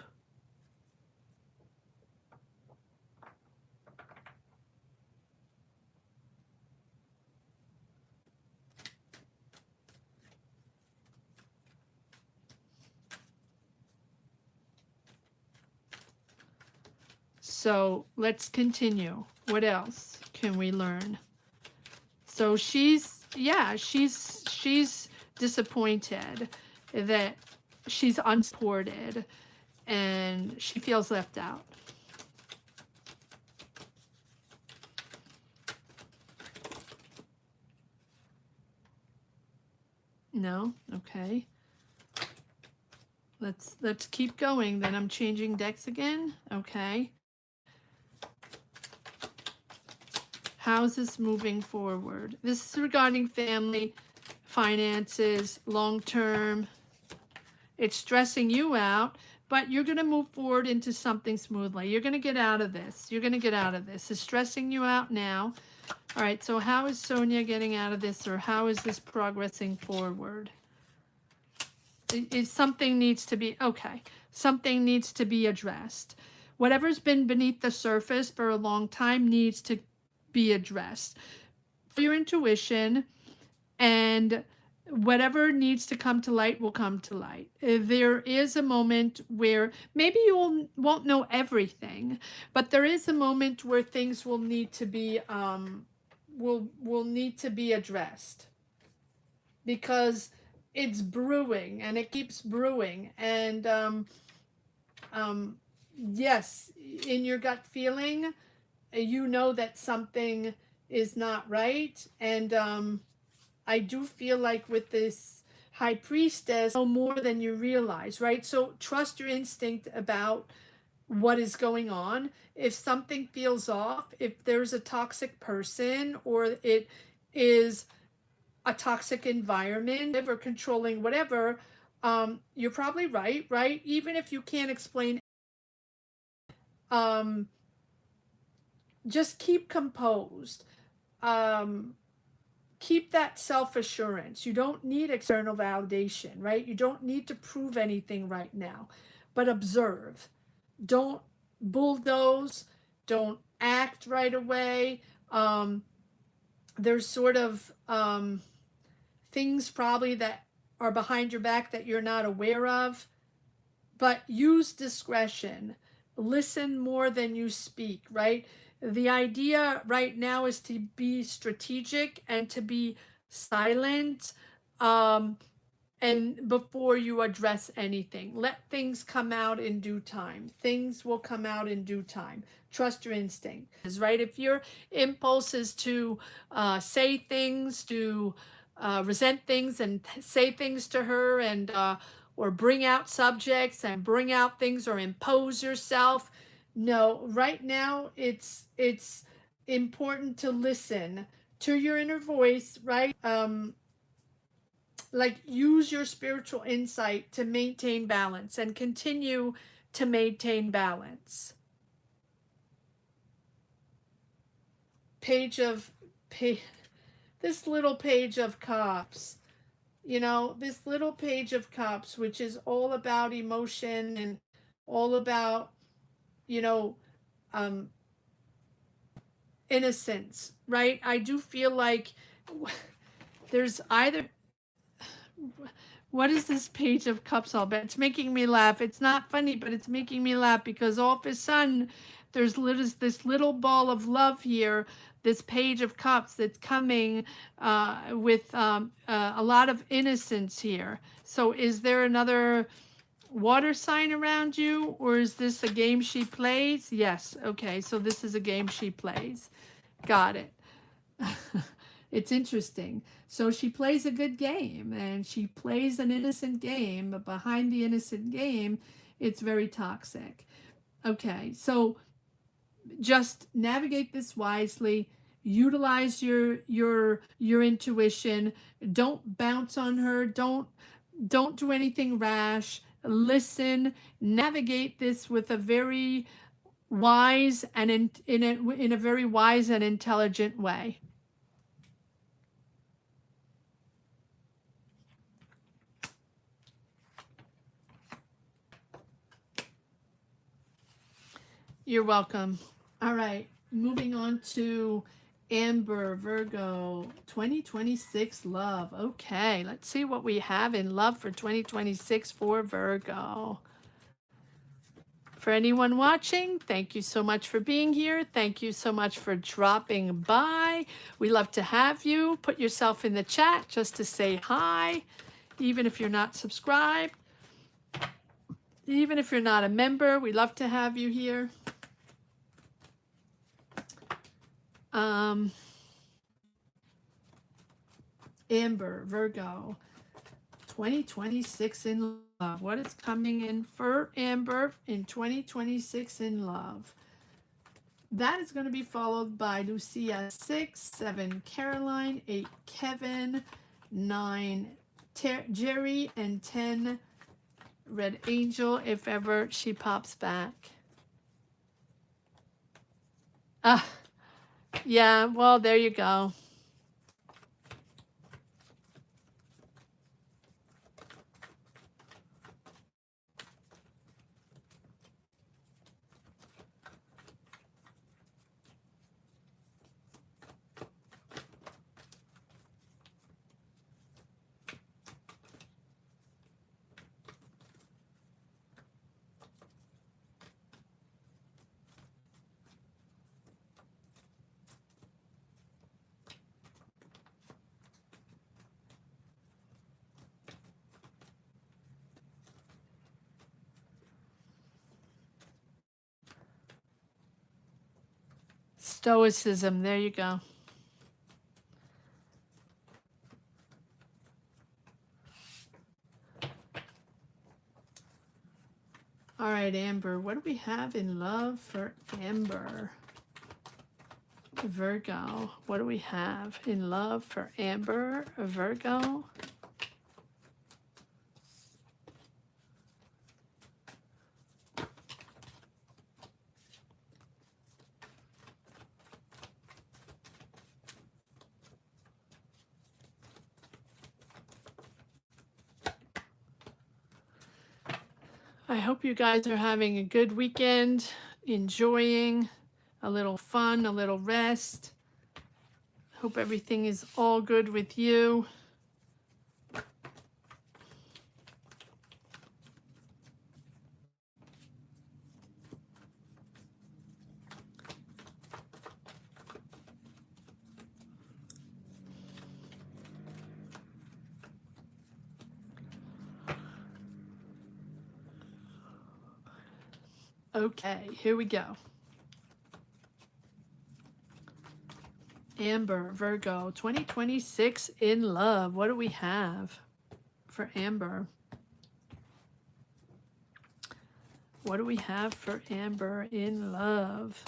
So let's continue. What else can we learn? So she's disappointed that she's unsupported and she feels left out. No? Okay. Let's keep going. Then I'm changing decks again. Okay. How's this moving forward? This is regarding family, finances, long term. It's stressing you out, but you're going to move forward into something smoothly. You're going to get out of this. You're going to get out of this. It's stressing you out now. All right, so how is Sonia getting out of this, or how is this progressing forward? Something needs to be, okay, something needs to be addressed. Whatever's been beneath the surface for a long time needs to be addressed. Your intuition, and whatever needs to come to light will come to light. There is a moment where maybe you won't know everything, but there is a moment where things will need to be will need to be addressed, because it's brewing and it keeps brewing. And yes, in your gut feeling, you know that something is not right. And I do feel like with this high priestess, know more than you realize, right? So trust your instinct about what is going on. If something feels off, if there's a toxic person, or it is a toxic environment or controlling whatever, you're probably right? Even if you can't explain, just keep composed. Keep that self-assurance. You don't need external validation, right? You don't need to prove anything right now, but observe. Don't bulldoze. Don't act right away. There's sort of things probably that are behind your back that you're not aware of, but use discretion. Listen more than you speak, right? The idea right now is to be strategic and to be silent, and before you address anything, let things come out in due time. Things will come out in due time. Trust your instinct, right? If your impulse is to say things, to resent things and say things to her, and or bring out subjects and bring out things, or impose yourself, no, right now it's important to listen to your inner voice, right? Like, use your spiritual insight to maintain balance and continue to maintain balance. This little page of cups, you know, this little page of cups, which is all about emotion and all about, you know, innocence, right? I do feel like there's either, what is this page of cups all about? It's making me laugh. It's not funny, but it's making me laugh because all of a sudden there's this little ball of love here, this page of cups that's coming with a lot of innocence here. So is there another water sign around you, or is this a game she plays? Yes. Okay, so this is a game she plays. Got it. It's interesting. So she plays a good game, and she plays an innocent game, but behind the innocent game, it's very toxic. Okay, so just navigate this wisely. Utilize your intuition. Don't bounce on her. Don't do anything rash. Listen. Navigate this with a very wise and in a very wise and intelligent way. You're welcome. All right, moving on to Amber, Virgo, 2026 love. Okay, let's see what we have in love for 2026 for Virgo. For anyone watching, thank you so much for being here. Thank you so much for dropping by. We love to have you. Put yourself in the chat just to say hi, even if you're not subscribed, even if you're not a member. We love to have you here. Amber, Virgo, 2026 in love. What is coming in for Amber in 2026 in love? That is going to be followed by Lucia, 6, 7, Caroline, 8, Kevin, 9, Jerry, and 10, Red Angel, if ever she pops back. Yeah, well, there you go. Stoicism, there you go. All right, Amber, what do we have in love for Amber? Virgo, what do we have in love for Amber, Virgo? I hope you guys are having a good weekend, enjoying a little fun, a little rest. Hope everything is all good with you. Okay, here we go. Amber, Virgo, 2026 in love. What do we have for Amber? What do we have for Amber in love?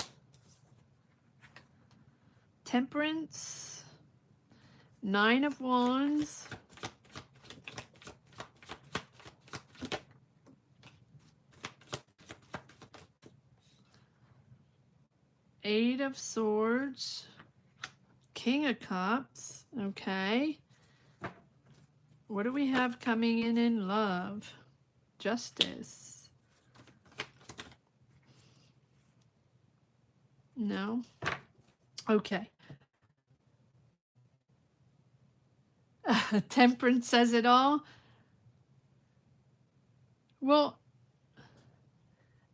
Temperance, 9 of Wands, Eight of Swords, King of Cups. Okay. What do we have coming in love? Justice. No. Okay. Temperance says it all. Well,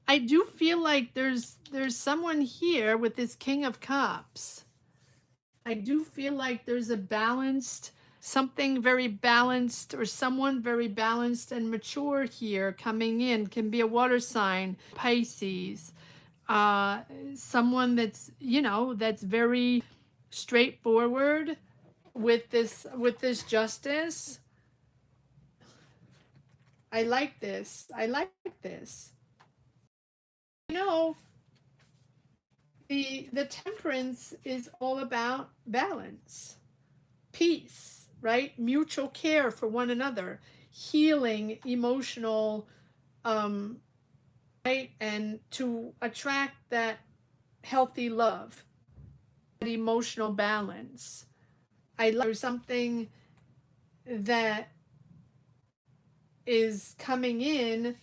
I do feel like there's someone here with this King of Cups. I do feel like there's a balanced, something very balanced, or someone very balanced and mature here coming in. Can be a water sign, Pisces, someone that's, you know, that's very straightforward with this justice. I like this. I like this. You know, the temperance is all about balance, peace, right? Mutual care for one another, healing, emotional, right? And to attract that healthy love, that emotional balance. I love something that is coming in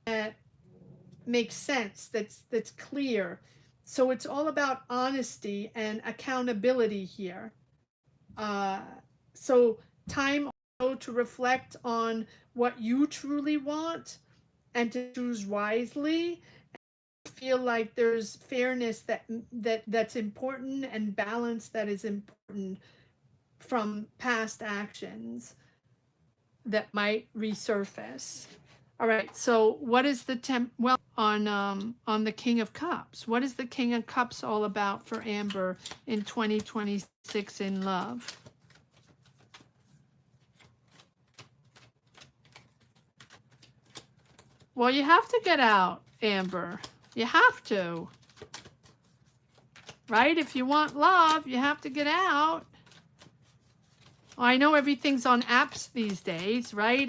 that makes sense, that's clear. So it's all about honesty and accountability here. So time also to reflect on what you truly want and to choose wisely feel like there's fairness that's important, and balance that is important from past actions that might resurface. All right, so what is the well, on the King of Cups? What is the King of Cups all about for Amber in 2026 in love? Well, you have to get out, Amber. You have to. Right? If you want love, you have to get out. Well, I know everything's on apps these days, right?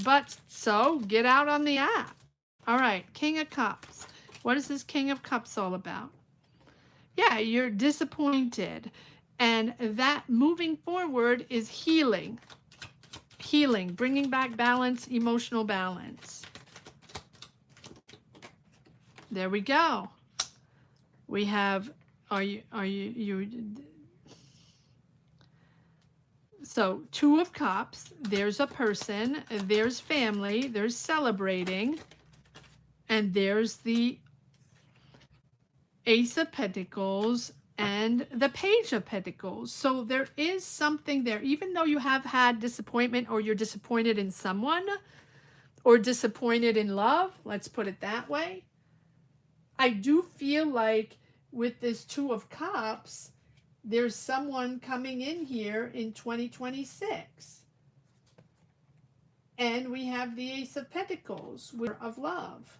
But so get out on the app. All right, King of Cups. What is this King of Cups all about? Yeah, you're disappointed. And that moving forward is healing. Healing, bringing back balance, emotional balance. There we go. We have, so Two of Cups, there's a person, there's family, there's celebrating, and there's the Ace of Pentacles and the Page of Pentacles. So there is something there, even though you have had disappointment, or you're disappointed in someone, or disappointed in love, let's put it that way. I do feel like with this Two of Cups, there's someone coming in here in 2026. And we have the Ace of Pentacles, of love.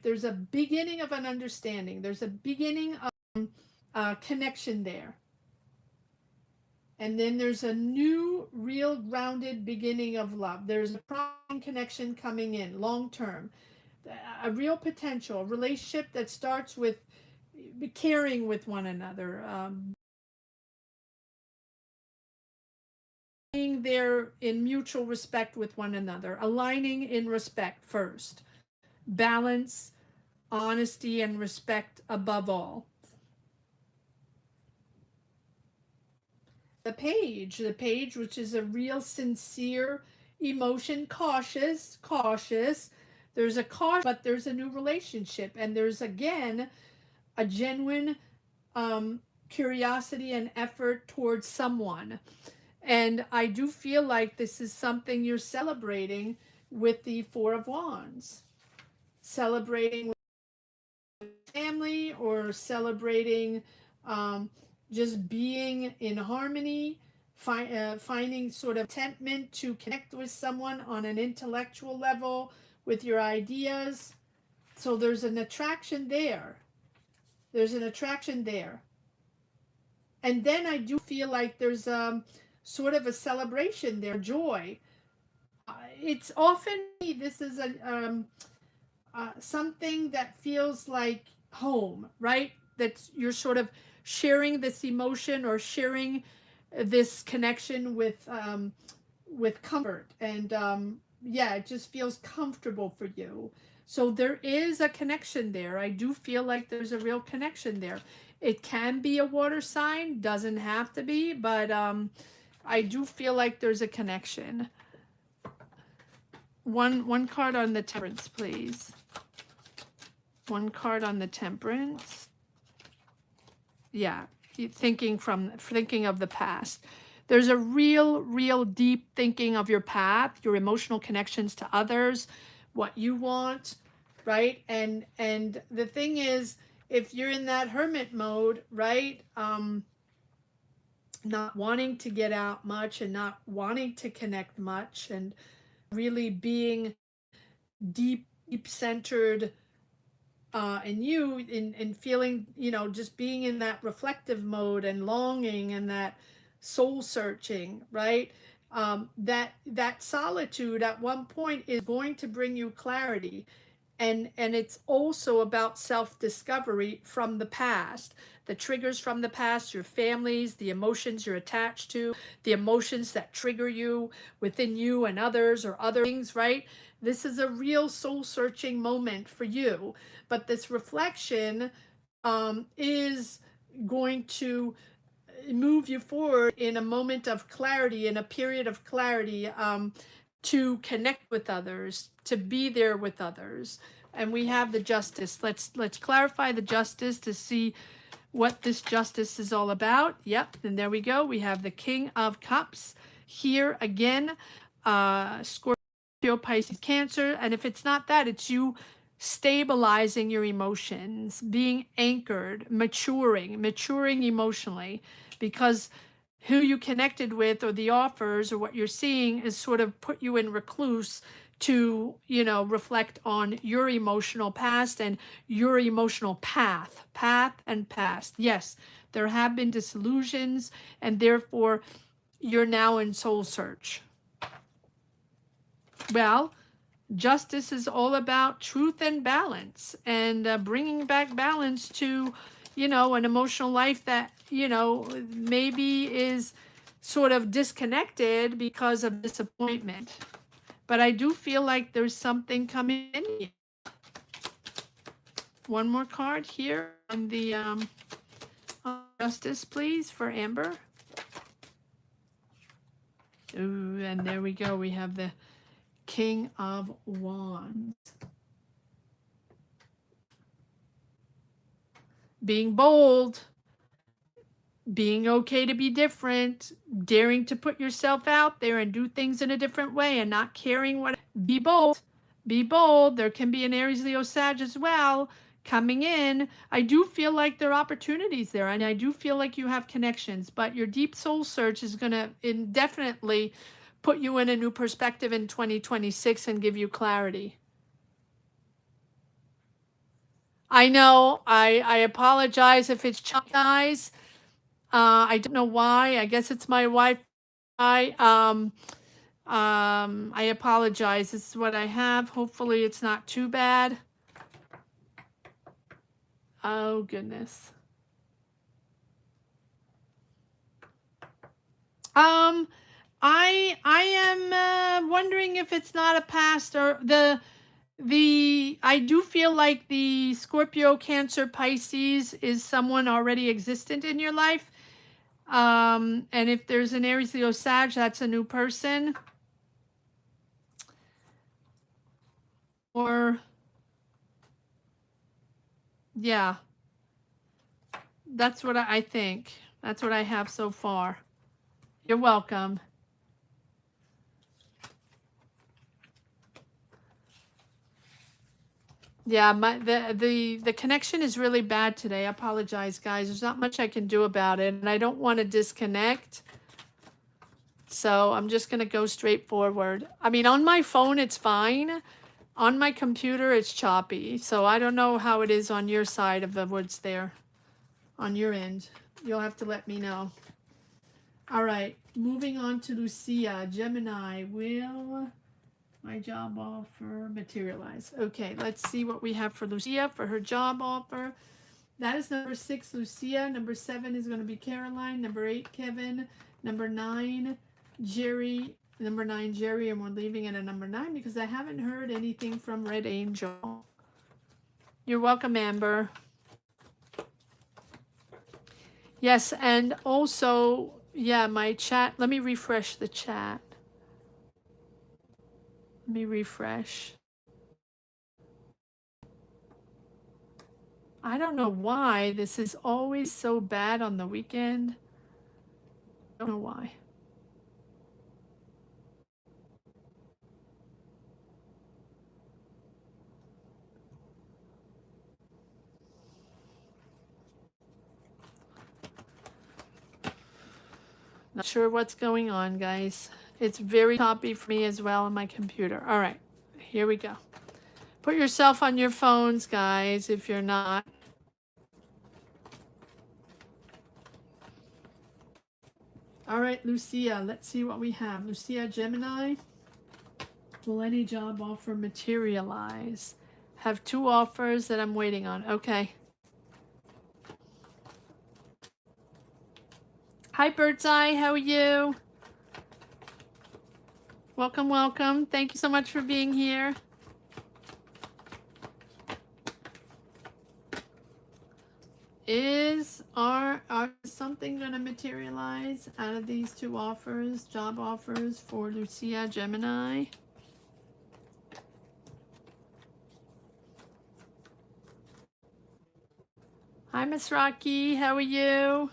There's a beginning of an understanding. There's a beginning of connection there. And then there's a new, real, grounded beginning of love. There's a strong connection coming in, long term. A real potential, a relationship that starts with caring with one another, being there in mutual respect with one another, aligning in respect first, balance, honesty, and respect above all. The page, which is a real sincere emotion, cautious. There's a caution, but there's a new relationship, and there's again a genuine curiosity and effort towards someone. And I do feel like this is something you're celebrating with the Four of Wands. Celebrating with family, or celebrating just being in harmony, finding sort of contentment to connect with someone on an intellectual level with your ideas. So there's an attraction there. There's an attraction there. And then I do feel like there's sort of a celebration there, joy. It's often, this is a something that feels like home, right? That you're sort of sharing this emotion, or sharing this connection with comfort, and yeah, it just feels comfortable for you. So there is a connection there. I do feel like there's a real connection there. It can be a water sign, doesn't have to be, but I do feel like there's a connection. One card on the Temperance, please. One card on the Temperance. Yeah, thinking of the past. There's a real deep thinking of your path, your emotional connections to others, what you want, right? And the thing is, if you're in that hermit mode, right, not wanting to get out much, and not wanting to connect much, and really being deep centered in you, in feeling, just being in that reflective mode, and longing, and that soul searching, right? That solitude at one point is going to bring you clarity. And it's also about self-discovery from the past, the triggers from the past, your families, the emotions you're attached to, the emotions that trigger you within you and others, or other things, right? This is a real soul-searching moment for you. But this reflection is going to move you forward in a moment of clarity, in a period of clarity, to connect with others, to be there with others. And we have the justice. Let's clarify the justice to see what this justice is all about. Yep, and there we go. We have the King of Cups here again. Scorpio, Pisces, Cancer. And if it's not that, it's you stabilizing your emotions, being anchored, maturing emotionally, because who you connected with or the offers or what you're seeing is sort of put you in recluse to, you know, reflect on your emotional past and your emotional path and past. Yes, there have been disillusions, and therefore you're now in soul search. Well, justice is all about truth and balance, and bringing back balance to, you know, an emotional life that, you know, maybe is sort of disconnected because of disappointment. But I do feel like there's something coming in here. One more card here on the justice, please, for Amber. Ooh, and there we go. We have the King of Wands. Being bold, being okay to be different, daring to put yourself out there and do things in a different way and not caring what. Be bold. Be bold. There can be an Aries, Leo, Sag as well coming in. I do feel like there are opportunities there, and I do feel like you have connections, but your deep soul search is going to indefinitely put you in a new perspective in 2026 and give you clarity. I know, I apologize if it's choppy, guys. I don't know why. I guess it's my Wi-Fi. I apologize. This is what I have. Hopefully it's not too bad. Oh, goodness. I am wondering if it's not a past or I do feel like the Scorpio, Cancer, Pisces is someone already existent in your life. And if there's an Aries, Leo, Sag, that's a new person. Or, yeah, that's what I think. That's what I have so far. You're welcome. Yeah, the connection is really bad today. I apologize, guys. There's not much I can do about it, and I don't want to disconnect. So I'm just going to go straight forward. I mean, on my phone, it's fine. On my computer, it's choppy. So I don't know how it is on your side of the woods there, on your end. You'll have to let me know. All right, moving on to Lucia. Gemini, will my job offer materialize? Okay, let's see what we have for Lucia for her job offer. That is number 6, Lucia. Number 7 is going to be Caroline. Number 8, Kevin. Number 9, Jerry. Number 9, Jerry, and we're leaving it at number 9 because I haven't heard anything from Red Angel. You're welcome, Amber. Yes, and also, yeah, my chat. Let me refresh the chat. Let me refresh. I don't know why this is always so bad on the weekend. I don't know why. Not sure what's going on, guys. It's very choppy for me as well on my computer. All right, here we go. Put yourself on your phones, guys, if you're not. All right, Lucia, let's see what we have. Lucia, Gemini. Will any job offer materialize? Have 2 offers that I'm waiting on. Okay. Hi, Birdseye. How are you? Welcome, welcome. Thank you so much for being here. Is something going to materialize out of these two offers, job offers for Lucia Gemini? Hi, Miss Rocky. How are you?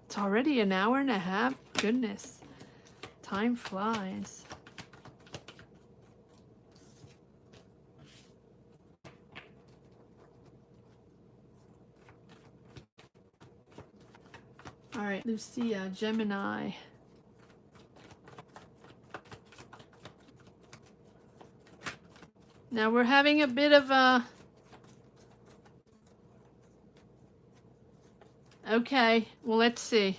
It's already an hour and a half. Goodness, time flies. All right, Lucia, Gemini. Now we're having a bit of a... Okay, well, let's see.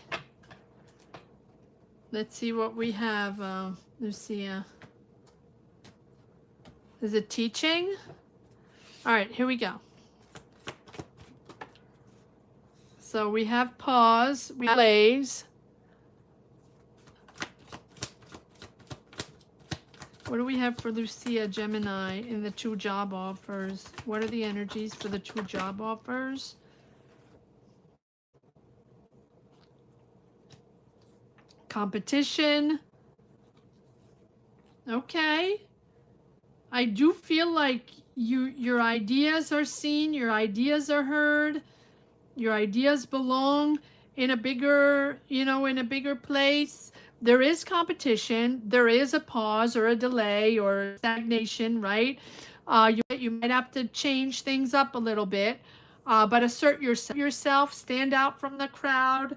Let's see what we have, Lucia. Is it teaching? All right, here we go. So we have pause, we have delays. What do we have for Lucia Gemini in the two job offers? What are the energies for the two job offers? Competition. Okay. I do feel like your ideas are seen, your ideas are heard, your ideas belong in a bigger, in a bigger place. There is competition, there is a pause or a delay or stagnation, right? You might have to change things up a little bit, but assert yourself, stand out from the crowd.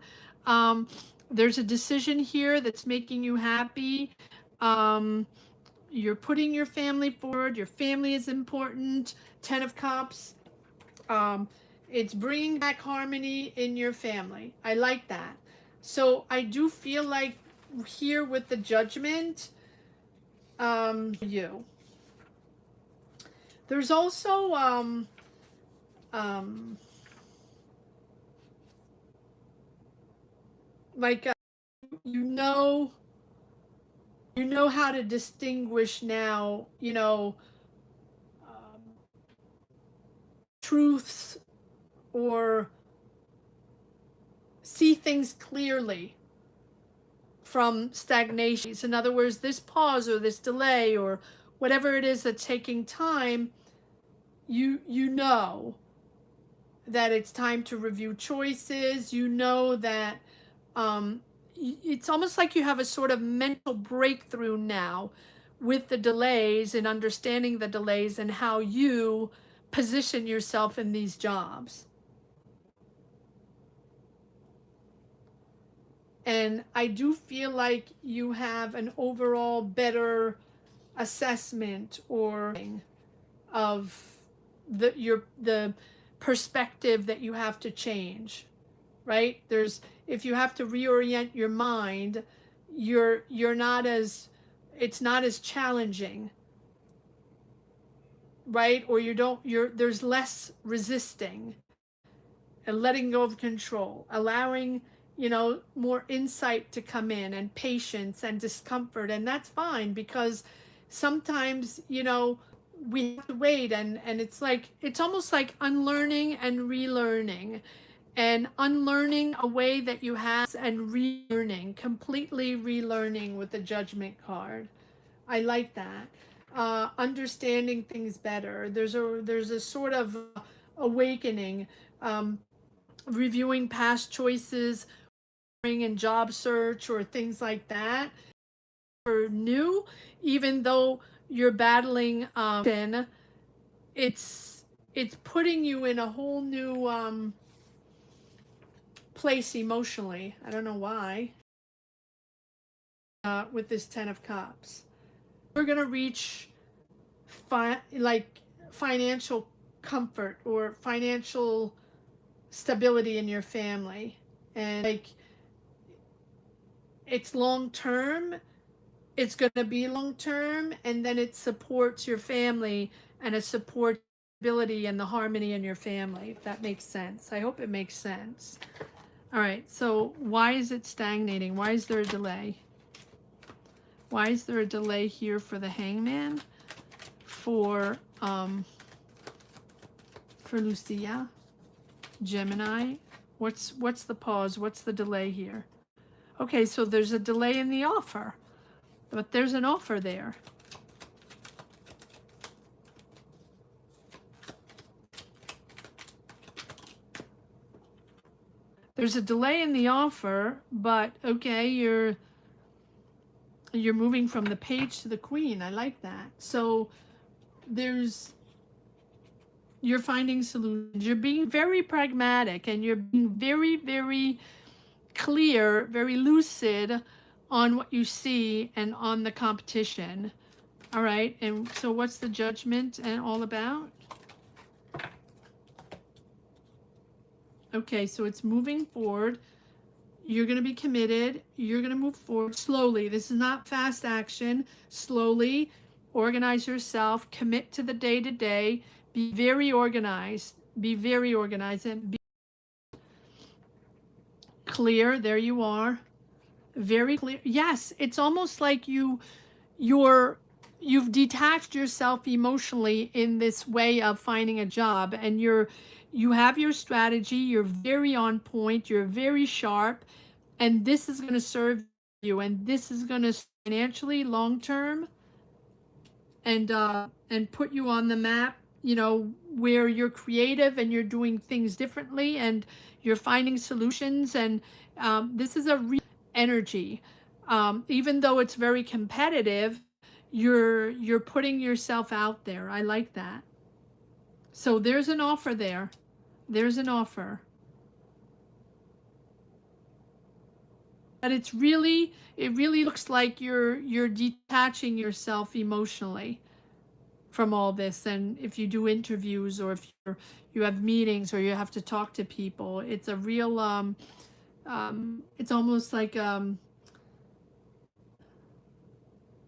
There's a decision here that's making you happy. You're putting your family forward. Your family is important. 10 of Cups. It's bringing back harmony in your family. I like that. So I do feel like here with the Judgment, you. There's also like you know how to distinguish now, truths or see things clearly from stagnation. In other words, this pause or this delay or whatever it is that's taking time, you know that it's time to review choices. You know that it's almost like you have a sort of mental breakthrough now with the delays and understanding the delays and how you position yourself in these jobs. And I do feel like you have an overall better assessment or of the perspective that you have to change, right? If you have to reorient your mind, you're not as, it's not as challenging, right? Or there's less resisting and letting go of control, allowing more insight to come in and patience and discomfort. And that's fine, because sometimes we have to wait, and it's almost like unlearning and relearning, and unlearning a way that you have and relearning, completely relearning with the Judgment card. I like that. Understanding things better. There's a sort of awakening, reviewing past choices in job search or things like that or new, even though you're battling it's putting you in a whole new place emotionally. I don't know why. With this 10 of Cups, we're gonna reach financial comfort or financial stability in your family, and it's long term. It's going to be long term, and then it supports your family and it supports stability and the harmony in your family, if that makes sense. I hope it makes sense. All right, so why is it stagnating? Why is there a delay? Why is there a delay here for the Hangman? For Lucia, Gemini? What's the pause? What's the delay here? Okay, so there's a delay in the offer, but there's an offer there. There's a delay in the offer, but okay, you're moving from the page to the queen. I like that. So you're finding solutions. You're being very pragmatic, and you're being very, very clear, very lucid on what you see and on the competition. All right, and so what's the judgment and all about? Okay, so it's moving forward. You're going to be committed. You're going to move forward slowly. This is not fast action. Slowly organize yourself, commit to the day to day, be very organized, and be clear. There you are. Very clear. Yes, it's almost like you've detached yourself emotionally in this way of finding a job, and you have your strategy. You're very on point. You're very sharp, and this is going to serve you, and this is going to financially long term and put you on the map, you know, where you're creative and you're doing things differently and you're finding solutions. And this is a real energy. Even though it's very competitive, you're putting yourself out there. I like that. So there's an offer there. There's an offer. But it really looks like you're detaching yourself emotionally from all this. And if you do interviews, or if you have meetings, or you have to talk to people, it's a real it's almost like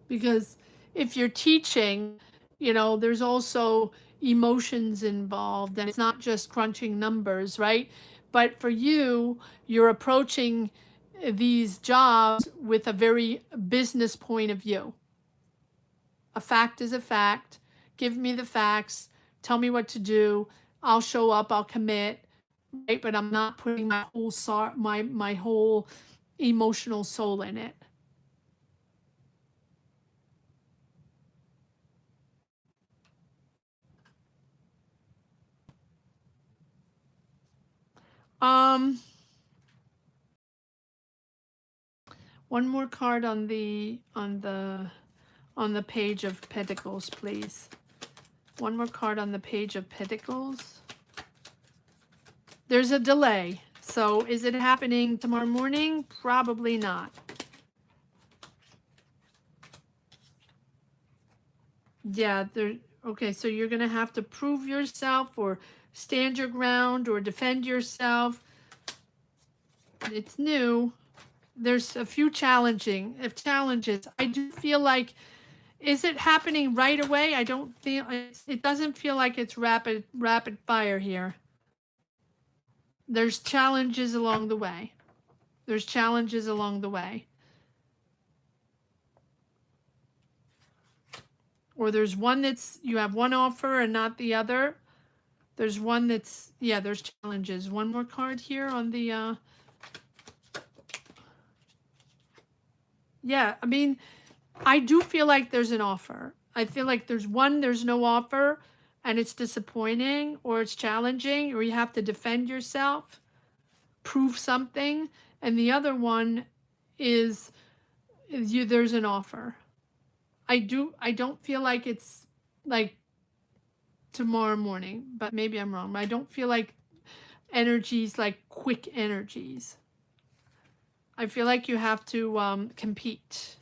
because if you're teaching, you know, there's also emotions involved, and it's not just crunching numbers, right? But for you, you're approaching these jobs with a very business point of view. A fact is a fact. Give me the facts. Tell me what to do. I'll show up. I'll commit. Right? But I'm not putting my whole my whole emotional soul in it. One more card on the page of Pentacles, please. One more card on the page of Pentacles. There's a delay. So is it happening tomorrow morning? Probably not. Yeah, okay, so you're going to have to prove yourself, or stand your ground, or defend yourself. It's new. There's a few challenges. I do feel like, is it happening right away? I don't feel it doesn't feel like it's rapid fire here. There's challenges along the way. There's challenges along the way. Or there's one that's, you have one offer and not the other. There's one that's, yeah, there's challenges. One more card here on the, yeah, I mean, I do feel like there's an offer. I feel like there's no offer, and it's disappointing, or it's challenging, or you have to defend yourself, prove something. And the other one is there's an offer. I don't feel like it's like tomorrow morning, but maybe I'm wrong. I don't feel like energies, like quick energies. I feel like you have to compete.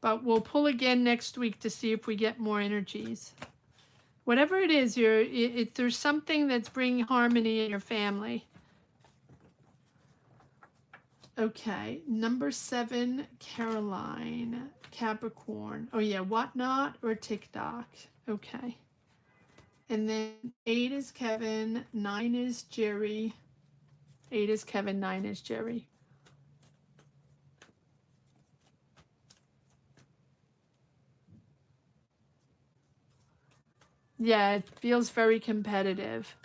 But we'll pull again next week to see if we get more energies. Whatever it is, there's something that's bringing harmony in your family. Okay, number 7, Caroline. Capricorn. Oh yeah, Whatnot or TikTok. Okay. And then 8 is Kevin, 9 is Jerry. 8 is Kevin, 9 is Jerry. Yeah, it feels very competitive.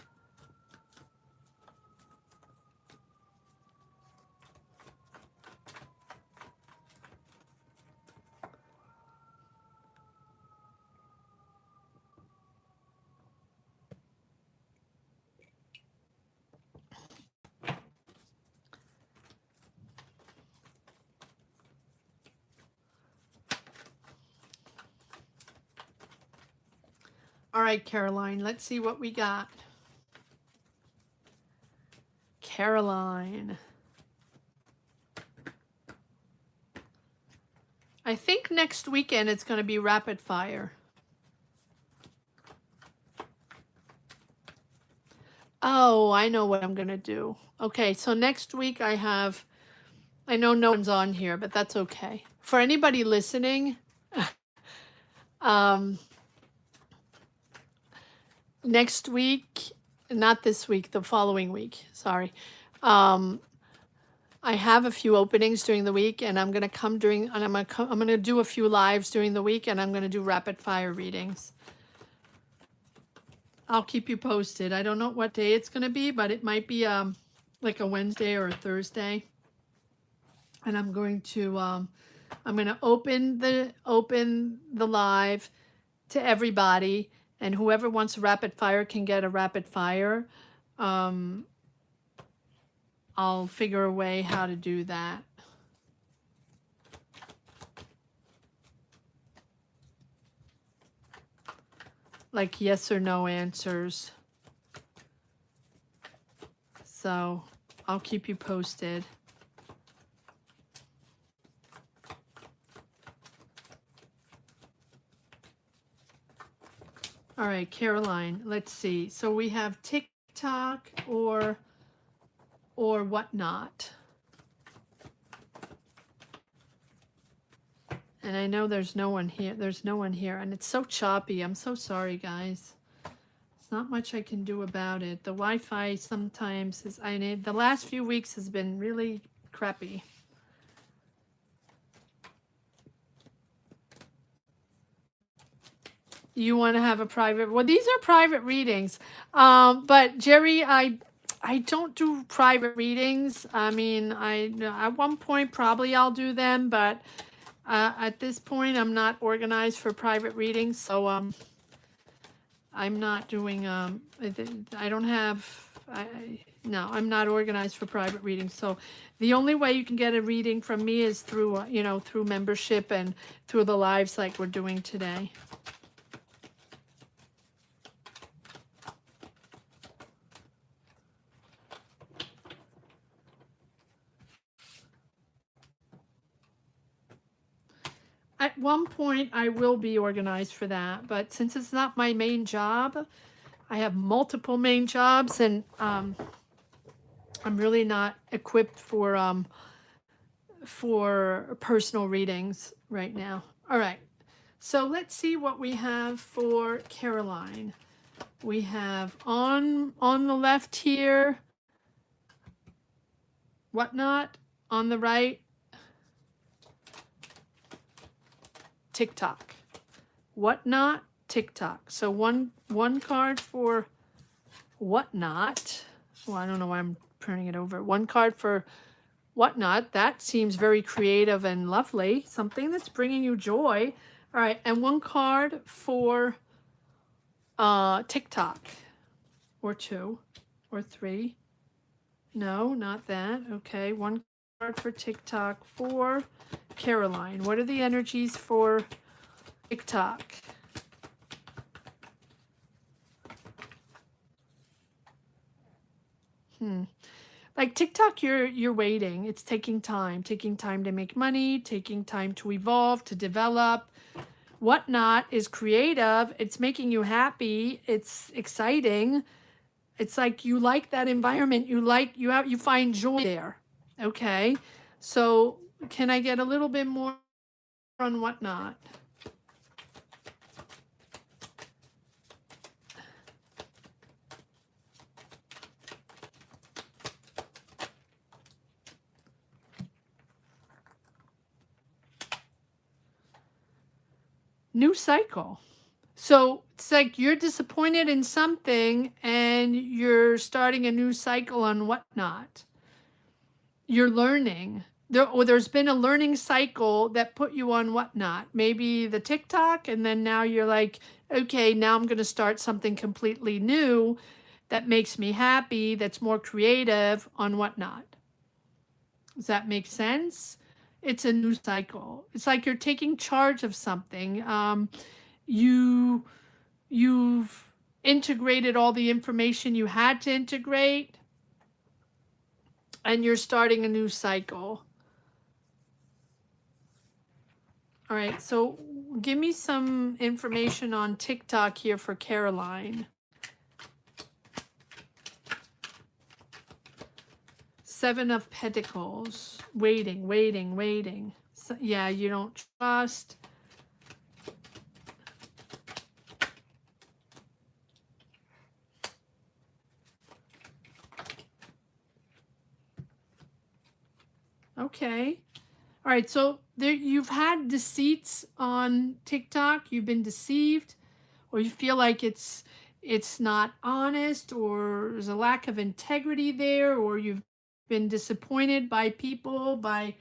All right, Caroline, let's see what we got. Caroline. I think next weekend it's going to be rapid fire. Oh, I know what I'm going to do. Okay, so next week I know no one's on here, but that's okay. For anybody listening, next week, not this week, the following week, sorry. I have a few openings during the week, and I'm going to come during, and I'm going to do a few lives during the week, and I'm going to do rapid fire readings. I'll keep you posted. I don't know what day it's going to be, but it might be like a Wednesday or a Thursday. And I'm going to open the live to everybody, and whoever wants a rapid fire can get a rapid fire. I'll figure a way how to do that. Like yes or no answers. So I'll keep you posted. All right, Caroline, let's see. So we have TikTok or Whatnot. And I know there's no one here. There's no one here. And it's so choppy. I'm so sorry, guys. There's not much I can do about it. The Wi-Fi sometimes is, the last few weeks has been really crappy. You want to have a private, well, these are private readings. But Jerry, I don't do private readings. I mean, at one point probably I'll do them, but at this point I'm not organized for private readings. So I'm not doing, I don't have, no, I'm not organized for private readings. So the only way you can get a reading from me is through, through membership and through the lives like we're doing today. At one point, I will be organized for that, but since it's not my main job, I have multiple main jobs, and I'm really not equipped for personal readings right now. All right, so let's see what we have for Caroline. We have on the left here, Whatnot. On the right, TikTok. Whatnot, TikTok. So one card for Whatnot. Well, I don't know why I'm turning it over. One card for Whatnot. That seems very creative and lovely. Something that's bringing you joy. All right, and one card for TikTok. Or 2 or 3. No, not that. Okay, one card for TikTok for Caroline. What are the energies for TikTok? Like TikTok, you're waiting. It's taking time to make money, taking time to evolve, to develop. Whatnot is creative. It's making you happy. It's exciting. It's like you like that environment. You find joy there. Okay. So can I get a little bit more on Whatnot. New cycle. So it's like you're disappointed in something and you're starting a new cycle on Whatnot. You're learning. There's been a learning cycle that put you on Whatnot. Maybe the TikTok, and then now you're like, okay, now I'm going to start something completely new that makes me happy, that's more creative on Whatnot. Does that make sense? It's a new cycle. It's like you're taking charge of something. You've integrated all the information you had to integrate, and you're starting a new cycle. All right, so give me some information on TikTok here for Caroline. 7 of Pentacles. Waiting, waiting, waiting. So, yeah, you don't trust. Okay. All right, so there you've had deceits on TikTok. You've been deceived, or you feel like it's not honest, or there's a lack of integrity there, or you've been disappointed by people, by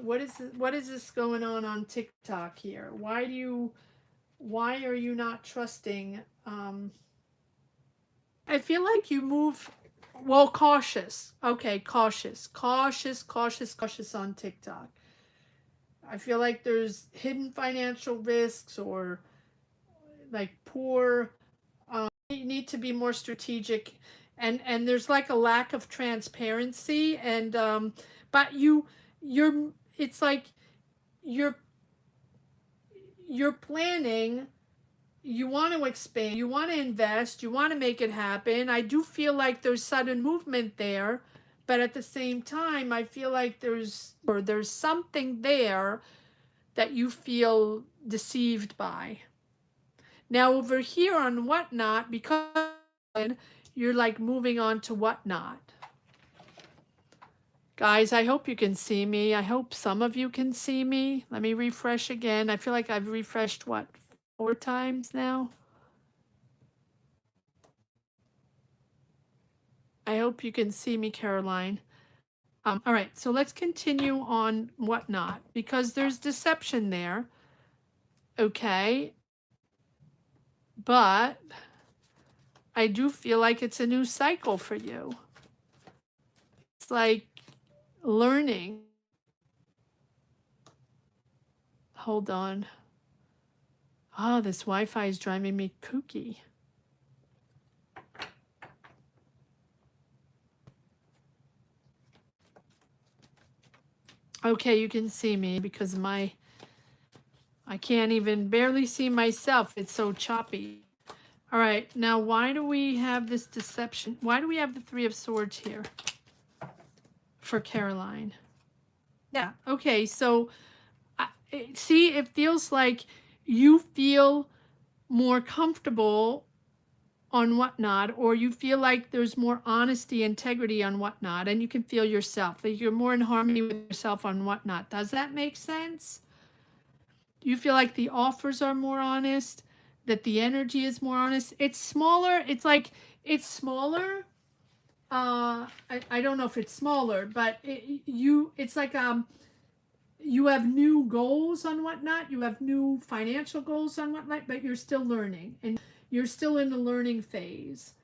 what is this going on TikTok here? Why are you not trusting? I feel like you move, well, cautious. Okay, cautious on TikTok. I feel like there's hidden financial risks, or like poor, you need to be more strategic, and there's like a lack of transparency, and but it's like you're planning, you want to expand, you want to invest, you want to make it happen. I do feel like there's sudden movement there, but at the same time, I feel like there's something there that you feel deceived by. Now over here on Whatnot, because you're like moving on to Whatnot. Guys, I hope you can see me. I hope some of you can see me. Let me refresh again. I feel like I've refreshed, what, 4 times now? I hope you can see me, Caroline. All right, so let's continue on Whatnot, because there's deception there. Okay. But I do feel like it's a new cycle for you. It's like learning. Hold on. Oh, this Wi-Fi is driving me kooky. Okay, you can see me because I can't even barely see myself. It's so choppy. All right, now why do we have this deception? Why do we have the 3 of Swords here for Caroline? Yeah, okay, so see, it feels like you feel more comfortable on Whatnot, or you feel like there's more honesty, integrity on Whatnot, and you can feel yourself, that you're more in harmony with yourself on Whatnot. Does that make sense? Do you feel like the offers are more honest, that the energy is more honest? It's smaller. It's like, it's smaller. I don't know if it's smaller, but it's like, you have new goals on Whatnot. You have new financial goals on Whatnot, but you're still learning, and you're still in the learning phase.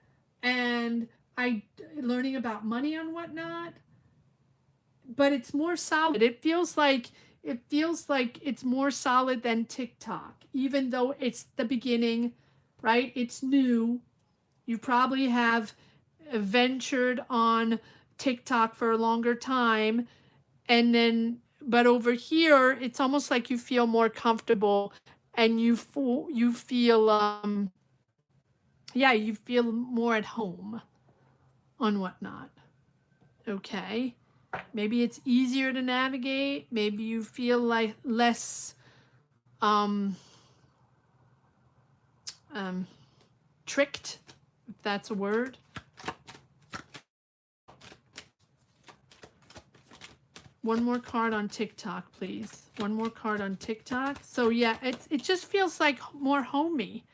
And learning about money on Whatnot, but it's more solid. It feels like it's more solid than TikTok, even though it's the beginning, right? It's new. You probably have ventured on TikTok for a longer time, and then, but over here, it's almost like you feel more comfortable, and you feel, yeah, you feel more at home on Whatnot. Okay. Maybe it's easier to navigate. Maybe you feel like less um, tricked, if that's a word. One more card on TikTok, please. One more card on TikTok. So yeah, it just feels like more homey.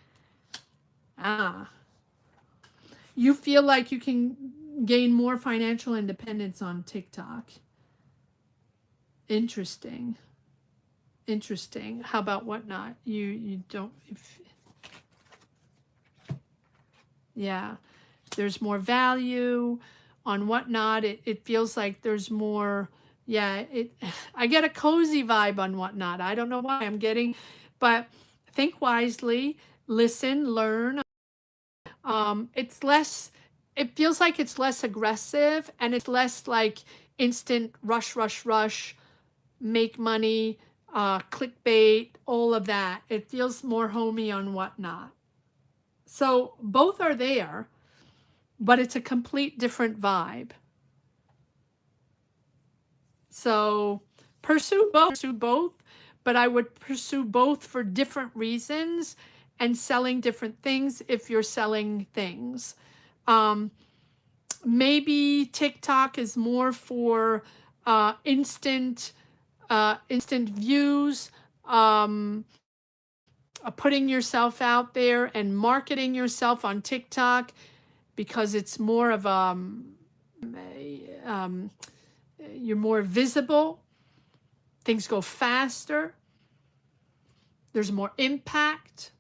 Ah, you feel like you can gain more financial independence on TikTok. Interesting. Interesting. How about Whatnot? You don't. Yeah, there's more value on Whatnot. It feels like there's more. Yeah, I get a cozy vibe on Whatnot. I don't know why I'm getting, but think wisely, listen, learn. It's less. It feels like it's less aggressive and it's less like instant rush, rush, rush, make money, clickbait, all of that. It feels more homey on Whatnot. So both are there, but it's a complete different vibe. So pursue both, but I would pursue both for different reasons and selling different things if you're selling things. Maybe TikTok is more for instant views, putting yourself out there and marketing yourself on TikTok because it's more of you're more visible, things go faster, there's more impact.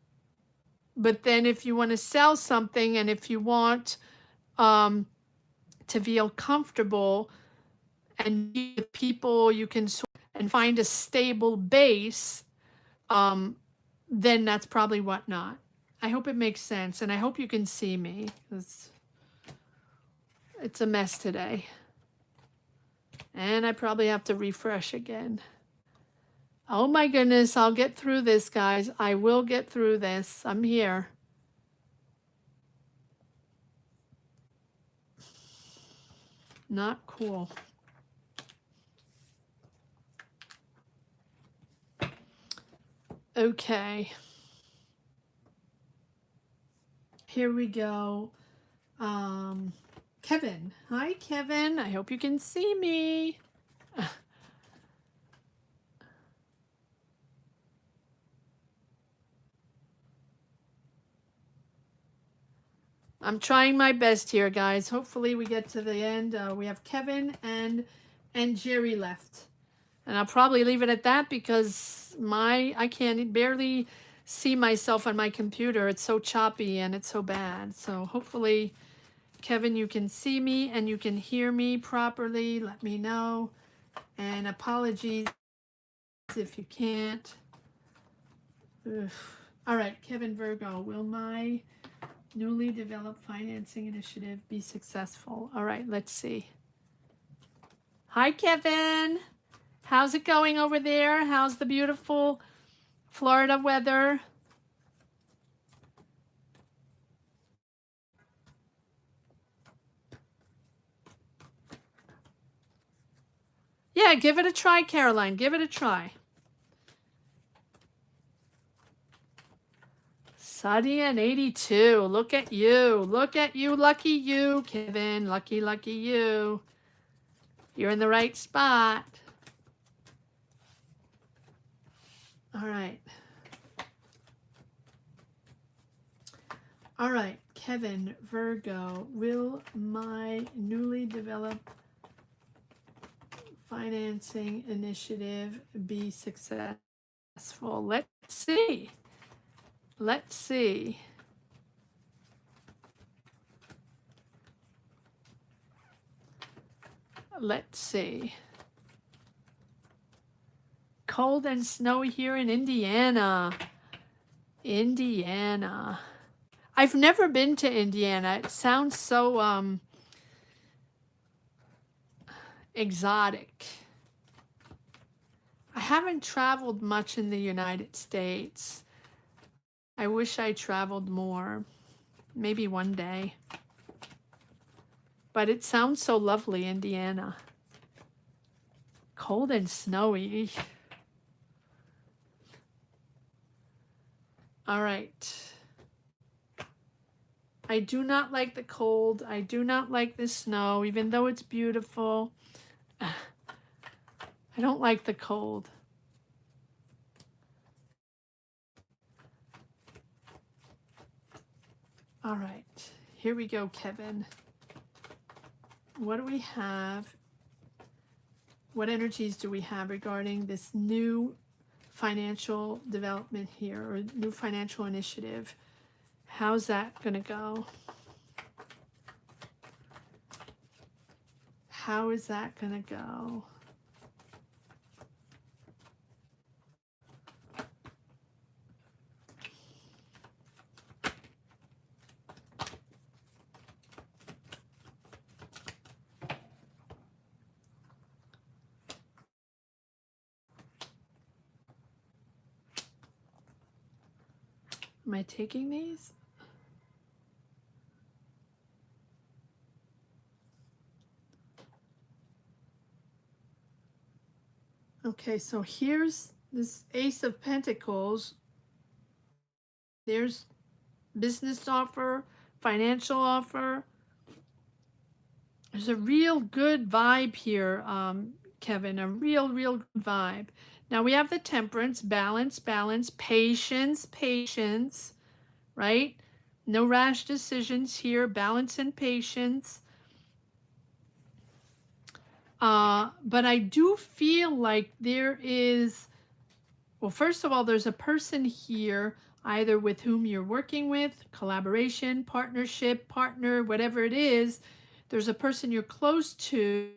But then if you want to sell something and if you want to feel comfortable and meet with people you can and find a stable base, then that's probably Whatnot. I hope it makes sense, and I hope you can see me. It's a mess today. And I probably have to refresh again. Oh my goodness, I'll get through this, guys. I will get through this. I'm here. Not cool. Okay. Here we go. Kevin. Hi, Kevin. I hope you can see me. I'm trying my best here, guys. Hopefully we get to the end. We have Kevin and Jerry left. And I'll probably leave it at that because I can't barely see myself on my computer. It's so choppy and it's so bad. So hopefully, Kevin, you can see me and you can hear me properly. Let me know. And apologies if you can't. Ugh. All right, Kevin Virgo, will my newly developed financing initiative be successful? All right, let's see. Hi, Kevin. How's it going over there? How's the beautiful Florida weather? Yeah, give it a try, Caroline. Give it a try. Sunny and 82. Look at you. Look at you. Lucky you, Kevin. Lucky, lucky you. You're in the right spot. All right. All right, Kevin Virgo, will my newly developed financing initiative be successful? Let's see. Let's see. Let's see. Cold and snowy here in Indiana. Indiana. I've never been to Indiana. It sounds so exotic. I haven't traveled much in the United States. I wish I traveled more. Maybe one day. But it sounds so lovely, Indiana. Cold and snowy. All right. I do not like the cold. I do not like the snow, even though it's beautiful. I don't like the cold. All right. Here we go, Kevin. What do we have? What energies do we have regarding this new financial development here, or new financial initiative? How's that going to go? How is that going to go? Am I taking these? Okay, so here's this Ace of Pentacles. There's business offer, financial offer. There's a real good vibe here, Kevin, a real good vibe. Now we have the Temperance, balance, patience, right? No rash decisions here, balance and patience. But I do feel like there is, well, first of all, there's a person here, either with whom you're working with, collaboration, partnership, partner, whatever it is. There's a person you're close to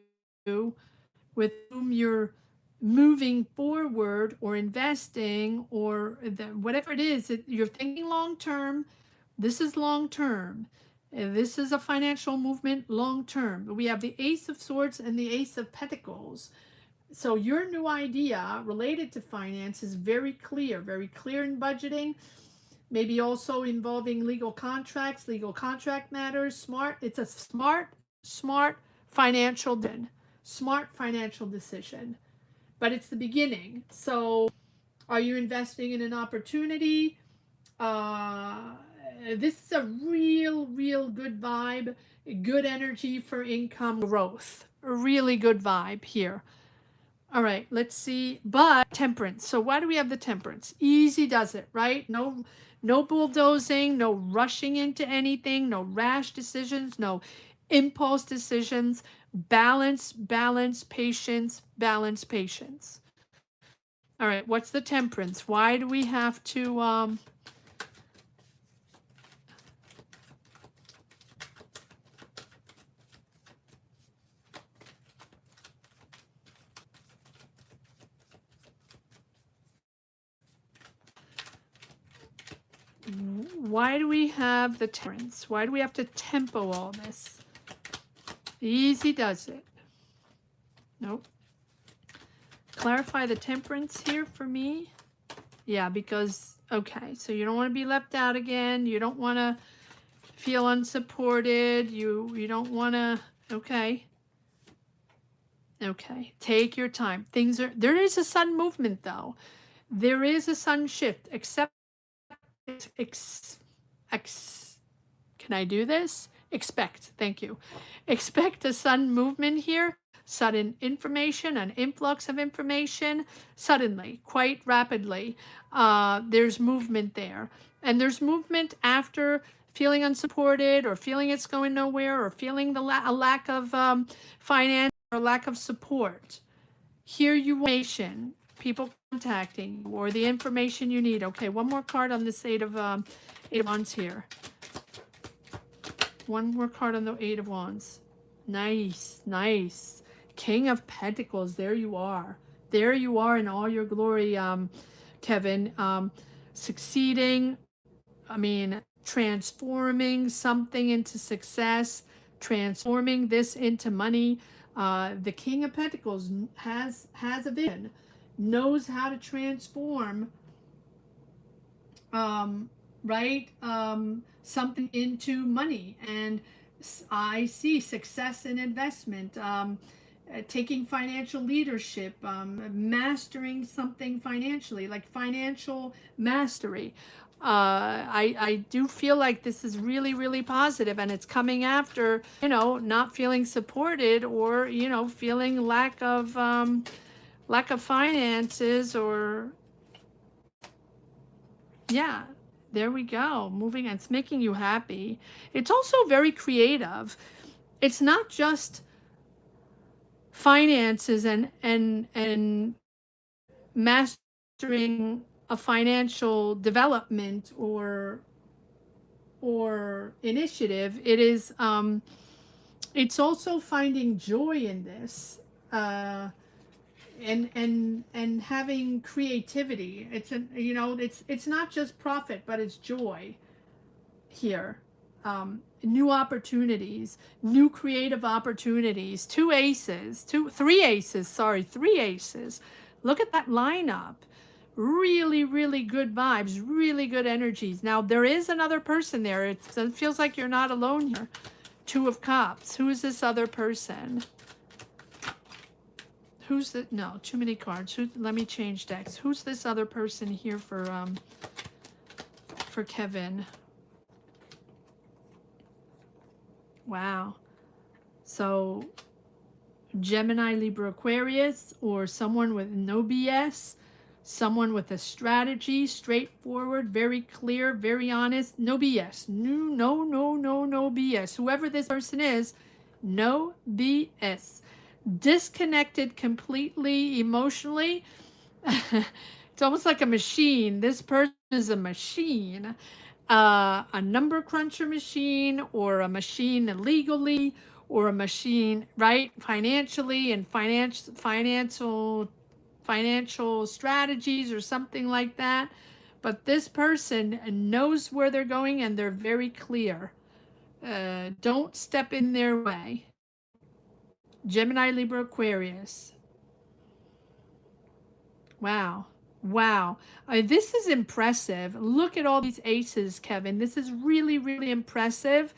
with whom you're moving forward or investing, or whatever it is that you're thinking long term. This is long term. This is a financial movement long term. We have the Ace of Swords and the Ace of Pentacles. So your new idea related to finance is very clear in budgeting, maybe also involving legal contracts, legal contract matters. Smart. It's a smart financial decision, but it's the beginning. So are you investing in an opportunity? This is a real good vibe, good energy for income growth, a really good vibe here. All right, let's see. But Temperance. So why do we have the Temperance? Easy does it, right? No bulldozing, no rushing into anything, no rash decisions, no impulse decisions. Balance, patience, balance, patience. All right, what's the Temperance? Why do we have to why do we have the Temperance? Why do we have to tempo all this? Easy does it. Nope. Clarify the Temperance here for me. Yeah, because, okay, so you don't want to be left out again. You don't want to feel unsupported. You don't want to, okay. Okay, take your time. There is a sun movement though. There is a sun shift, except, can I do this? Expect, thank you. Expect a sun movement here, sudden information, an influx of information, suddenly, quite rapidly. There's movement there. And there's movement after feeling unsupported, or feeling it's going nowhere, or feeling a lack of finance, or lack of support. Here you information, people contacting you, or the information you need. Okay, one more card on this Eight of Wands here. One more card on the Eight of Wands. Nice, nice. King of Pentacles, there you are. There you are in all your glory, Kevin. Succeeding, I mean, transforming something into success, transforming this into money. The King of Pentacles has a vision, knows how to transform, right, something into money. And I see success in investment. taking financial leadership, mastering something financially, like financial mastery. I do feel like this is really, really positive, and it's coming after, not feeling supported, or, feeling lack of finances, or, yeah, there we go. Moving, it's making you happy. It's also very creative. It's not just finances and mastering a financial development or initiative. It's also finding joy in this, and having creativity. It's not just profit, but it's joy here. New opportunities, new creative opportunities. Three aces. Sorry, three aces. Look at that lineup. Really, really good vibes, really good energies. Now, there is another person there. It feels like you're not alone here. Two of Cups. Who is this other person? Who's the, no, too many cards. Let me change decks. Who's this other person here for Kevin? Wow. So Gemini, Libra, Aquarius, or someone with no BS, someone with a strategy, straightforward, very clear, very honest, no BS. No BS. Whoever this person is, no BS. Disconnected completely emotionally. It's almost like a machine. This person is a machine. A number cruncher machine, or a machine legally, or a machine, right, financially, and financial strategies, or something like that. But this person knows where they're going, and they're very clear. Don't step in their way. Gemini, Libra, Aquarius. Wow. Wow. This is impressive. Look at all these aces, Kevin. This is really, really impressive.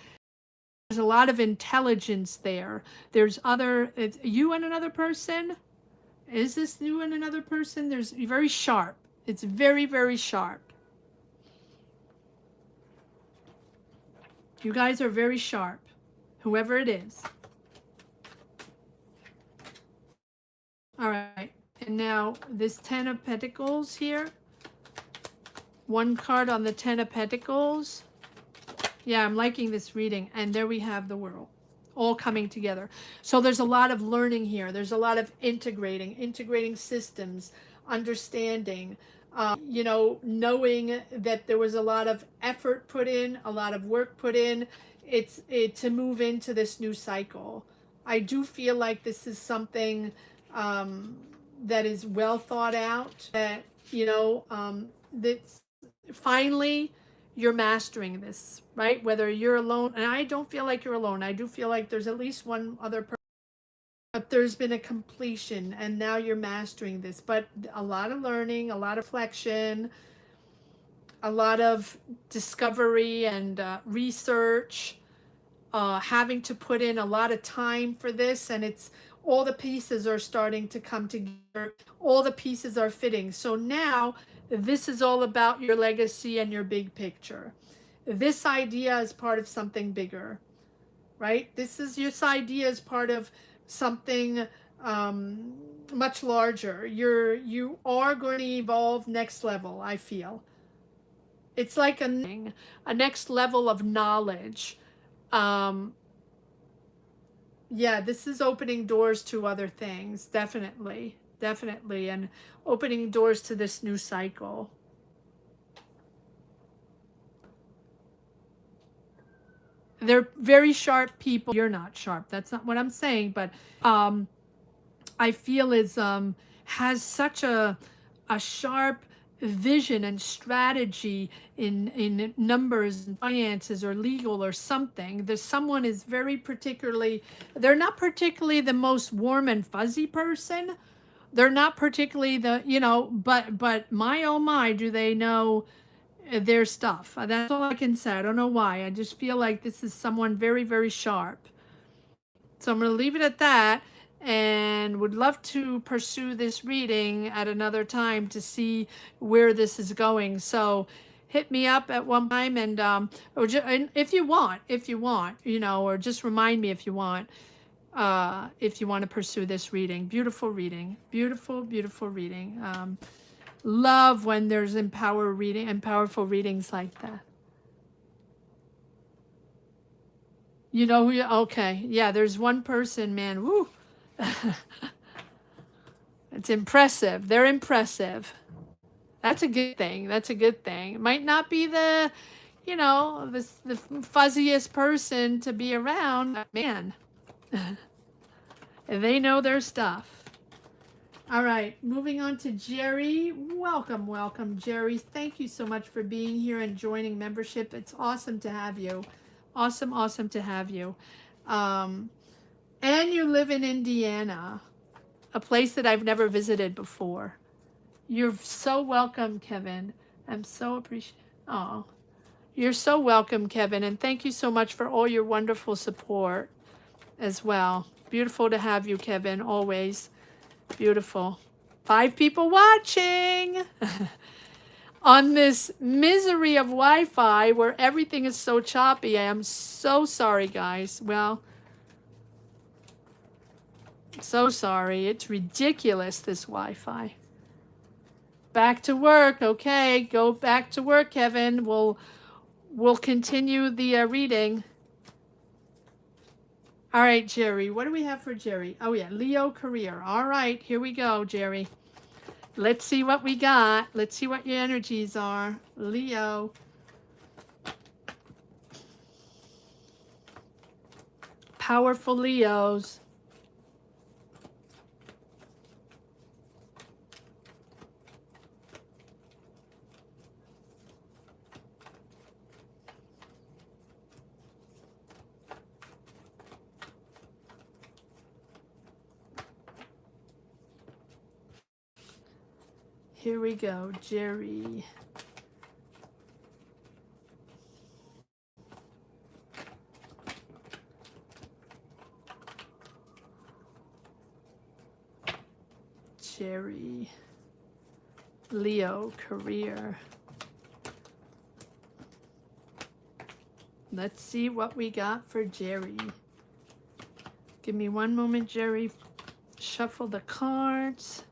There's a lot of intelligence there. There's it's you and another person. Is this you and another person? There's very sharp. It's very, very sharp. You guys are very sharp, whoever it is. All right. And now this Ten of Pentacles here. One card on the Ten of Pentacles. Yeah, I'm liking this reading. And there we have the World, all coming together. So there's a lot of learning here. There's a lot of integrating systems, understanding, knowing that there was a lot of effort put in, a lot of work put in. To move into this new cycle. I do feel like this is something that is well thought out, that, that's finally you're mastering this, right? Whether you're alone, and I don't feel like you're alone. I do feel like there's at least one other person, but there's been a completion, and now you're mastering this. But a lot of learning, a lot of reflection, a lot of discovery and research, having to put in a lot of time for this, and it's all the pieces are starting to come together. All the pieces are fitting. So now this is all about your legacy and your big picture. This idea is part of something bigger, right? This idea is part of something much larger. You are going to evolve next level, I feel. It's like a next level of knowledge. Yeah, this is opening doors to other things, definitely, and opening doors to this new cycle. They're very sharp people. You're not sharp. That's not what I'm saying, but I feel has such a sharp vision and strategy in numbers and finances or legal or something. There's someone is very particularly, they're not particularly the most warm and fuzzy person. They're not particularly but my oh my, do they know their stuff. That's all I can say. I don't know why. I just feel like this is someone very, very sharp. So I'm going to leave it at that. And and would love to pursue this reading at another time to see where this is going. So hit me up at one time, and and if you want, you know, or just remind me if you want to pursue this reading. Beautiful reading, beautiful, beautiful reading. Love when there's powerful readings like that. You know who you, okay, yeah, there's one person, man, woo. It's impressive. They're impressive. That's a good thing. That's a good thing. It might not be the, you know, the fuzziest person to be around, but man, they know their stuff. All right, moving on to Jerry. Welcome, welcome, Jerry. Thank you so much for being here and joining membership. It's awesome to have you. Awesome, awesome to have you. And you live in Indiana, a place that I've never visited before. You're so welcome, Kevin. I'm so appreciative. Oh, you're so welcome, Kevin. And thank you so much for all your wonderful support as well. Beautiful to have you, Kevin, always. Beautiful. 5 people watching on this misery of Wi-Fi where everything is so choppy. I am so sorry, guys. Well, so sorry. It's ridiculous, this Wi-Fi. Back to work. Okay, go back to work, Kevin. We'll continue the reading. All right, Jerry. What do we have for Jerry? Oh, yeah, Leo career. All right, here we go, Jerry. Let's see what we got. Let's see what your energies are. Leo. Powerful Leos. Here we go, Jerry. Jerry. Leo career. Let's see what we got for Jerry. Give me one moment, Jerry. Shuffle the cards.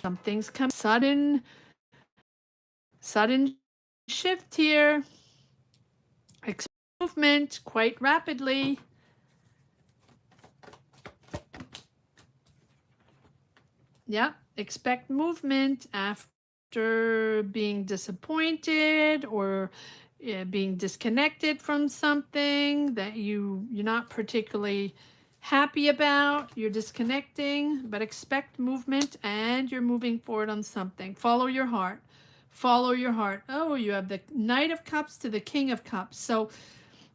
Something's come. Sudden shift here. Movement quite rapidly. Yeah, expect movement after being disappointed or being disconnected from something that you're not particularly happy about. You're disconnecting, but expect movement and you're moving forward on something. Follow your heart. Follow your heart. Oh, you have the Knight of Cups to the King of Cups. So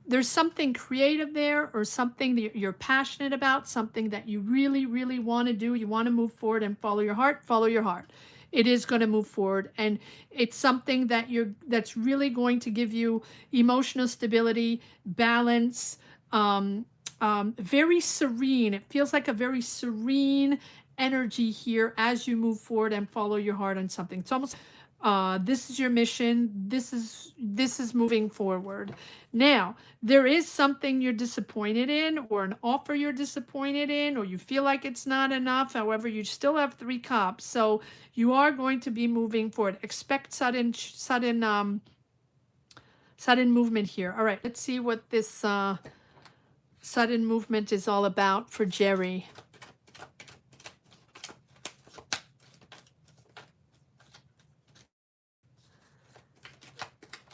there's something creative there, or something that you're passionate about, something that you really, really want to do. You want to move forward and follow your heart. Follow your heart. It is going to move forward, and it's something that's really going to give you emotional stability, balance, very serene. It feels like a very serene energy here as you move forward and follow your heart on something. It's almost this is your mission. This is moving forward. Now, there is something you're disappointed in, or an offer you're disappointed in, or you feel like it's not enough. However, you still have 3 cups, so you are going to be moving forward. Expect sudden movement here. All right, let's see what this sudden movement is all about for Jerry.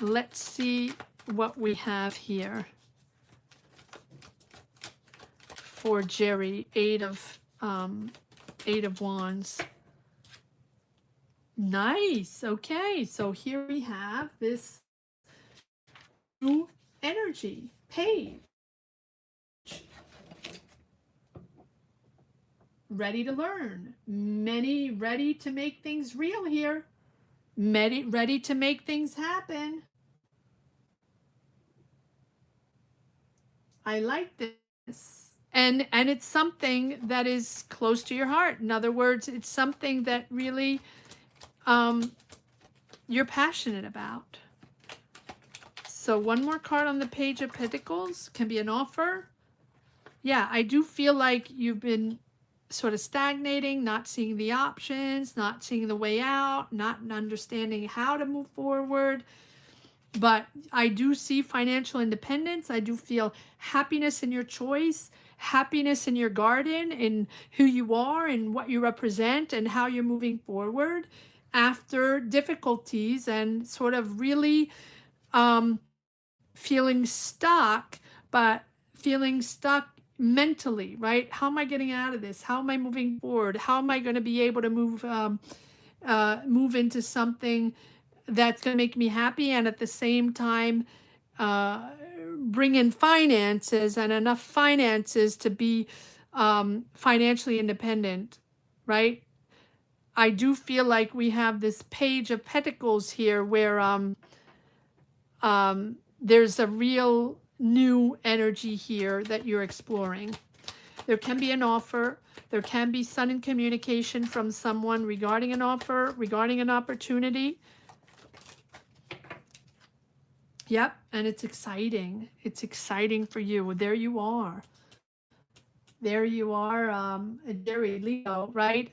Let's see what we have here for Jerry. Eight of Wands. Nice. Okay, so here we have this new energy page. Ready to learn. Many ready to make things real here. Many ready to make things happen. I like this. And it's something that is close to your heart. In other words, it's something that really you're passionate about. So one more card on the Page of Pentacles can be an offer. Yeah, I do feel like you've been sort of stagnating, not seeing the options, not seeing the way out, not understanding how to move forward. But I do see financial independence. I do feel happiness in your choice, happiness in your garden, in who you are and what you represent and how you're moving forward after difficulties and sort of really feeling stuck, but feeling stuck mentally, right? How am I getting out of this? How am I moving forward? How am I going to be able to move into something that's going to make me happy and at the same time bring in finances and enough finances to be financially independent, right? I do feel like we have this Page of Pentacles here where there's a real new energy here that you're exploring. There can be an offer. There can be sudden communication from someone regarding an offer, regarding an opportunity. Yep, and it's exciting. It's exciting for you. There you are. There you are, Jerry, Leo, right?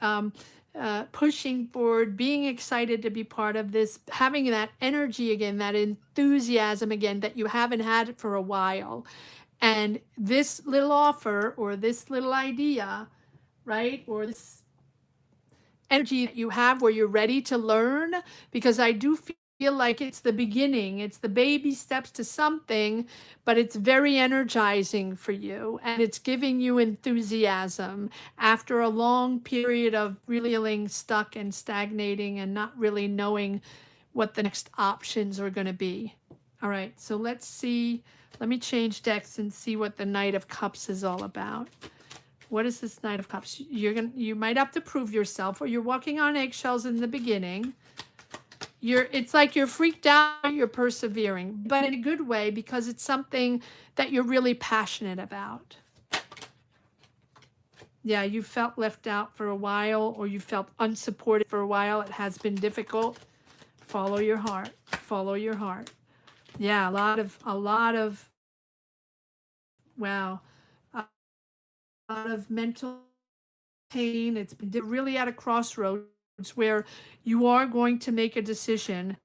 Pushing forward, being excited to be part of this, having that energy again, that enthusiasm again that you haven't had for a while. And this little offer or this little idea, right? Or this energy that you have where you're ready to learn, because I do feel like it's the beginning, it's the baby steps to something, but it's very energizing for you and it's giving you enthusiasm after a long period of really feeling stuck and stagnating and not really knowing what the next options are going to be. All right, so let's see. Let me change decks and see what the Knight of Cups is all about. What is this Knight of Cups? You might have to prove yourself, or you're walking on eggshells in the beginning. It's like you're freaked out, you're persevering, but in a good way because it's something that you're really passionate about. Yeah, you felt left out for a while, or you felt unsupported for a while. It has been difficult. Follow your heart. Follow your heart. Yeah, a lot of wow. A lot of mental pain. It's been really at a crossroads where you are going to make a decision,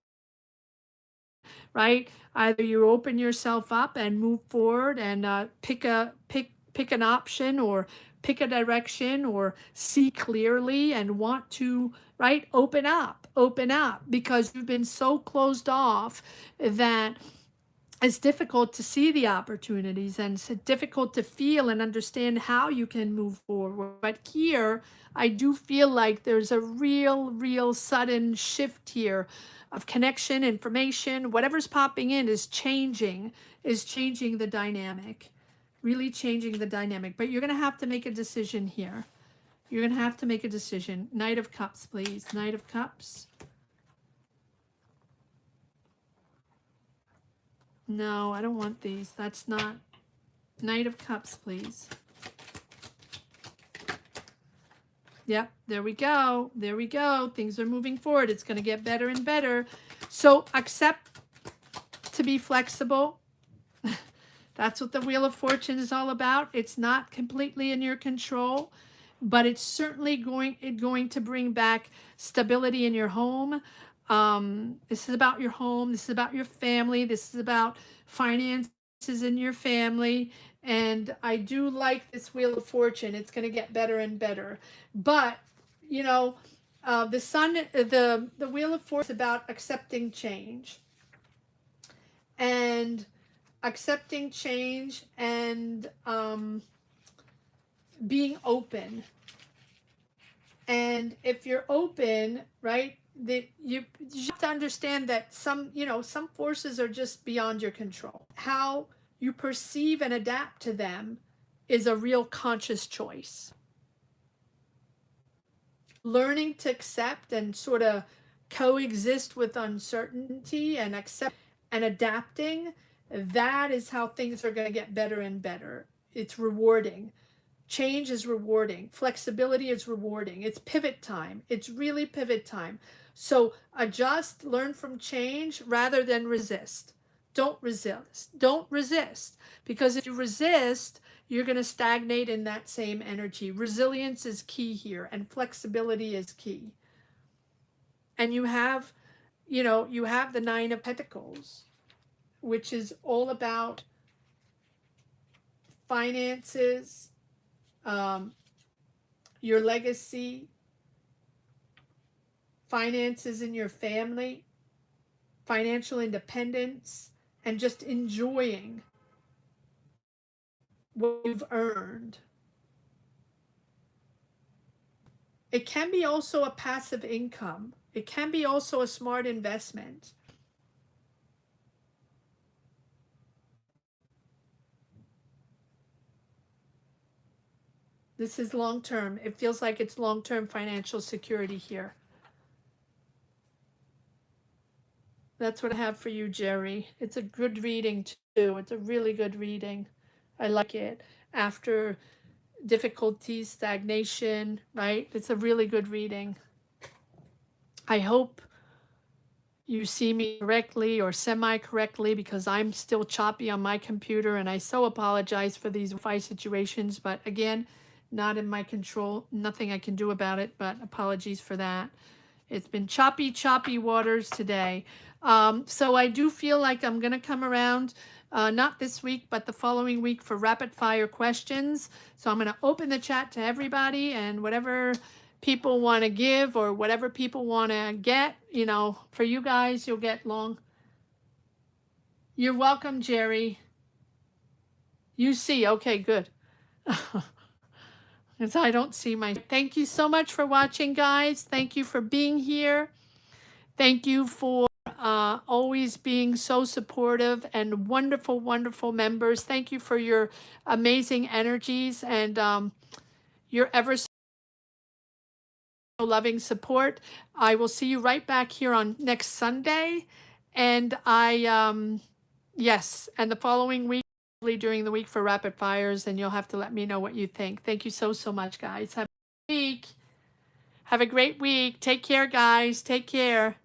right? Either you open yourself up and move forward and pick an option, or pick a direction, or see clearly and want to, right, open up because you've been so closed off that it's difficult to see the opportunities and it's difficult to feel and understand how you can move forward. But here, I do feel like there's a real sudden shift here of connection, information, whatever's popping in is changing the dynamic, really changing the dynamic. But you're going to have to make a decision here. You're going to have to make a decision. Knight of Cups, please. Knight of Cups. No, I don't want these. That's not. Knight of Cups, please. Yep, there we go. There we go. Things are moving forward. It's going to get better and better. So accept to be flexible. That's what the Wheel of Fortune is all about. It's not completely in your control, but it's certainly going to bring back stability in your home. This is about your home. This is about your family. This is about finances in your family. And I do like this Wheel of Fortune. It's going to get better and better. But, you know, the Wheel of Fortune is about accepting change. and accepting change, and being open. And if you're open, right, you have to understand that some forces are just beyond your control. How you perceive and adapt to them is a real conscious choice. Learning to accept and sort of coexist with uncertainty and accept and adapting, that is how things are going to get better and better. It's rewarding. Change is rewarding. Flexibility is rewarding. It's pivot time. It's really pivot time. So adjust, learn from change rather than resist. Don't resist. Don't resist. Because if you resist, you're going to stagnate in that same energy. Resilience is key here, and flexibility is key. And you have the Nine of Pentacles, which is all about finances, your legacy, finances in your family, financial independence, and just enjoying what you've earned. It can be also a passive income. It can be also a smart investment. This is long-term. It feels like it's long-term financial security here. That's what I have for you, Jerry. It's a good reading, too. It's a really good reading. I like it. After difficulties, stagnation, right? It's a really good reading. I hope you see me correctly or semi-correctly, because I'm still choppy on my computer, and I so apologize for these Wi-Fi situations. But again, not in my control. Nothing I can do about it, but apologies for that. It's been choppy waters today. So I do feel like I'm going to come around, not this week, but the following week for rapid fire questions. So I'm going to open the chat to everybody, and whatever people want to give or whatever people want to get, for you guys, you'll get long. You're welcome, Jerry. You see, okay, good. Because I don't see my. Thank you so much for watching, guys. Thank you for being here. Thank you for always being so supportive and wonderful, wonderful members. Thank you for your amazing energies and your ever so loving support. I will see you right back here on next Sunday. And yes, and the following week, during the week for rapid fires, and you'll have to let me know what you think. Thank you so much, guys. Have a great week. Have a great week. Take care, guys. Take care.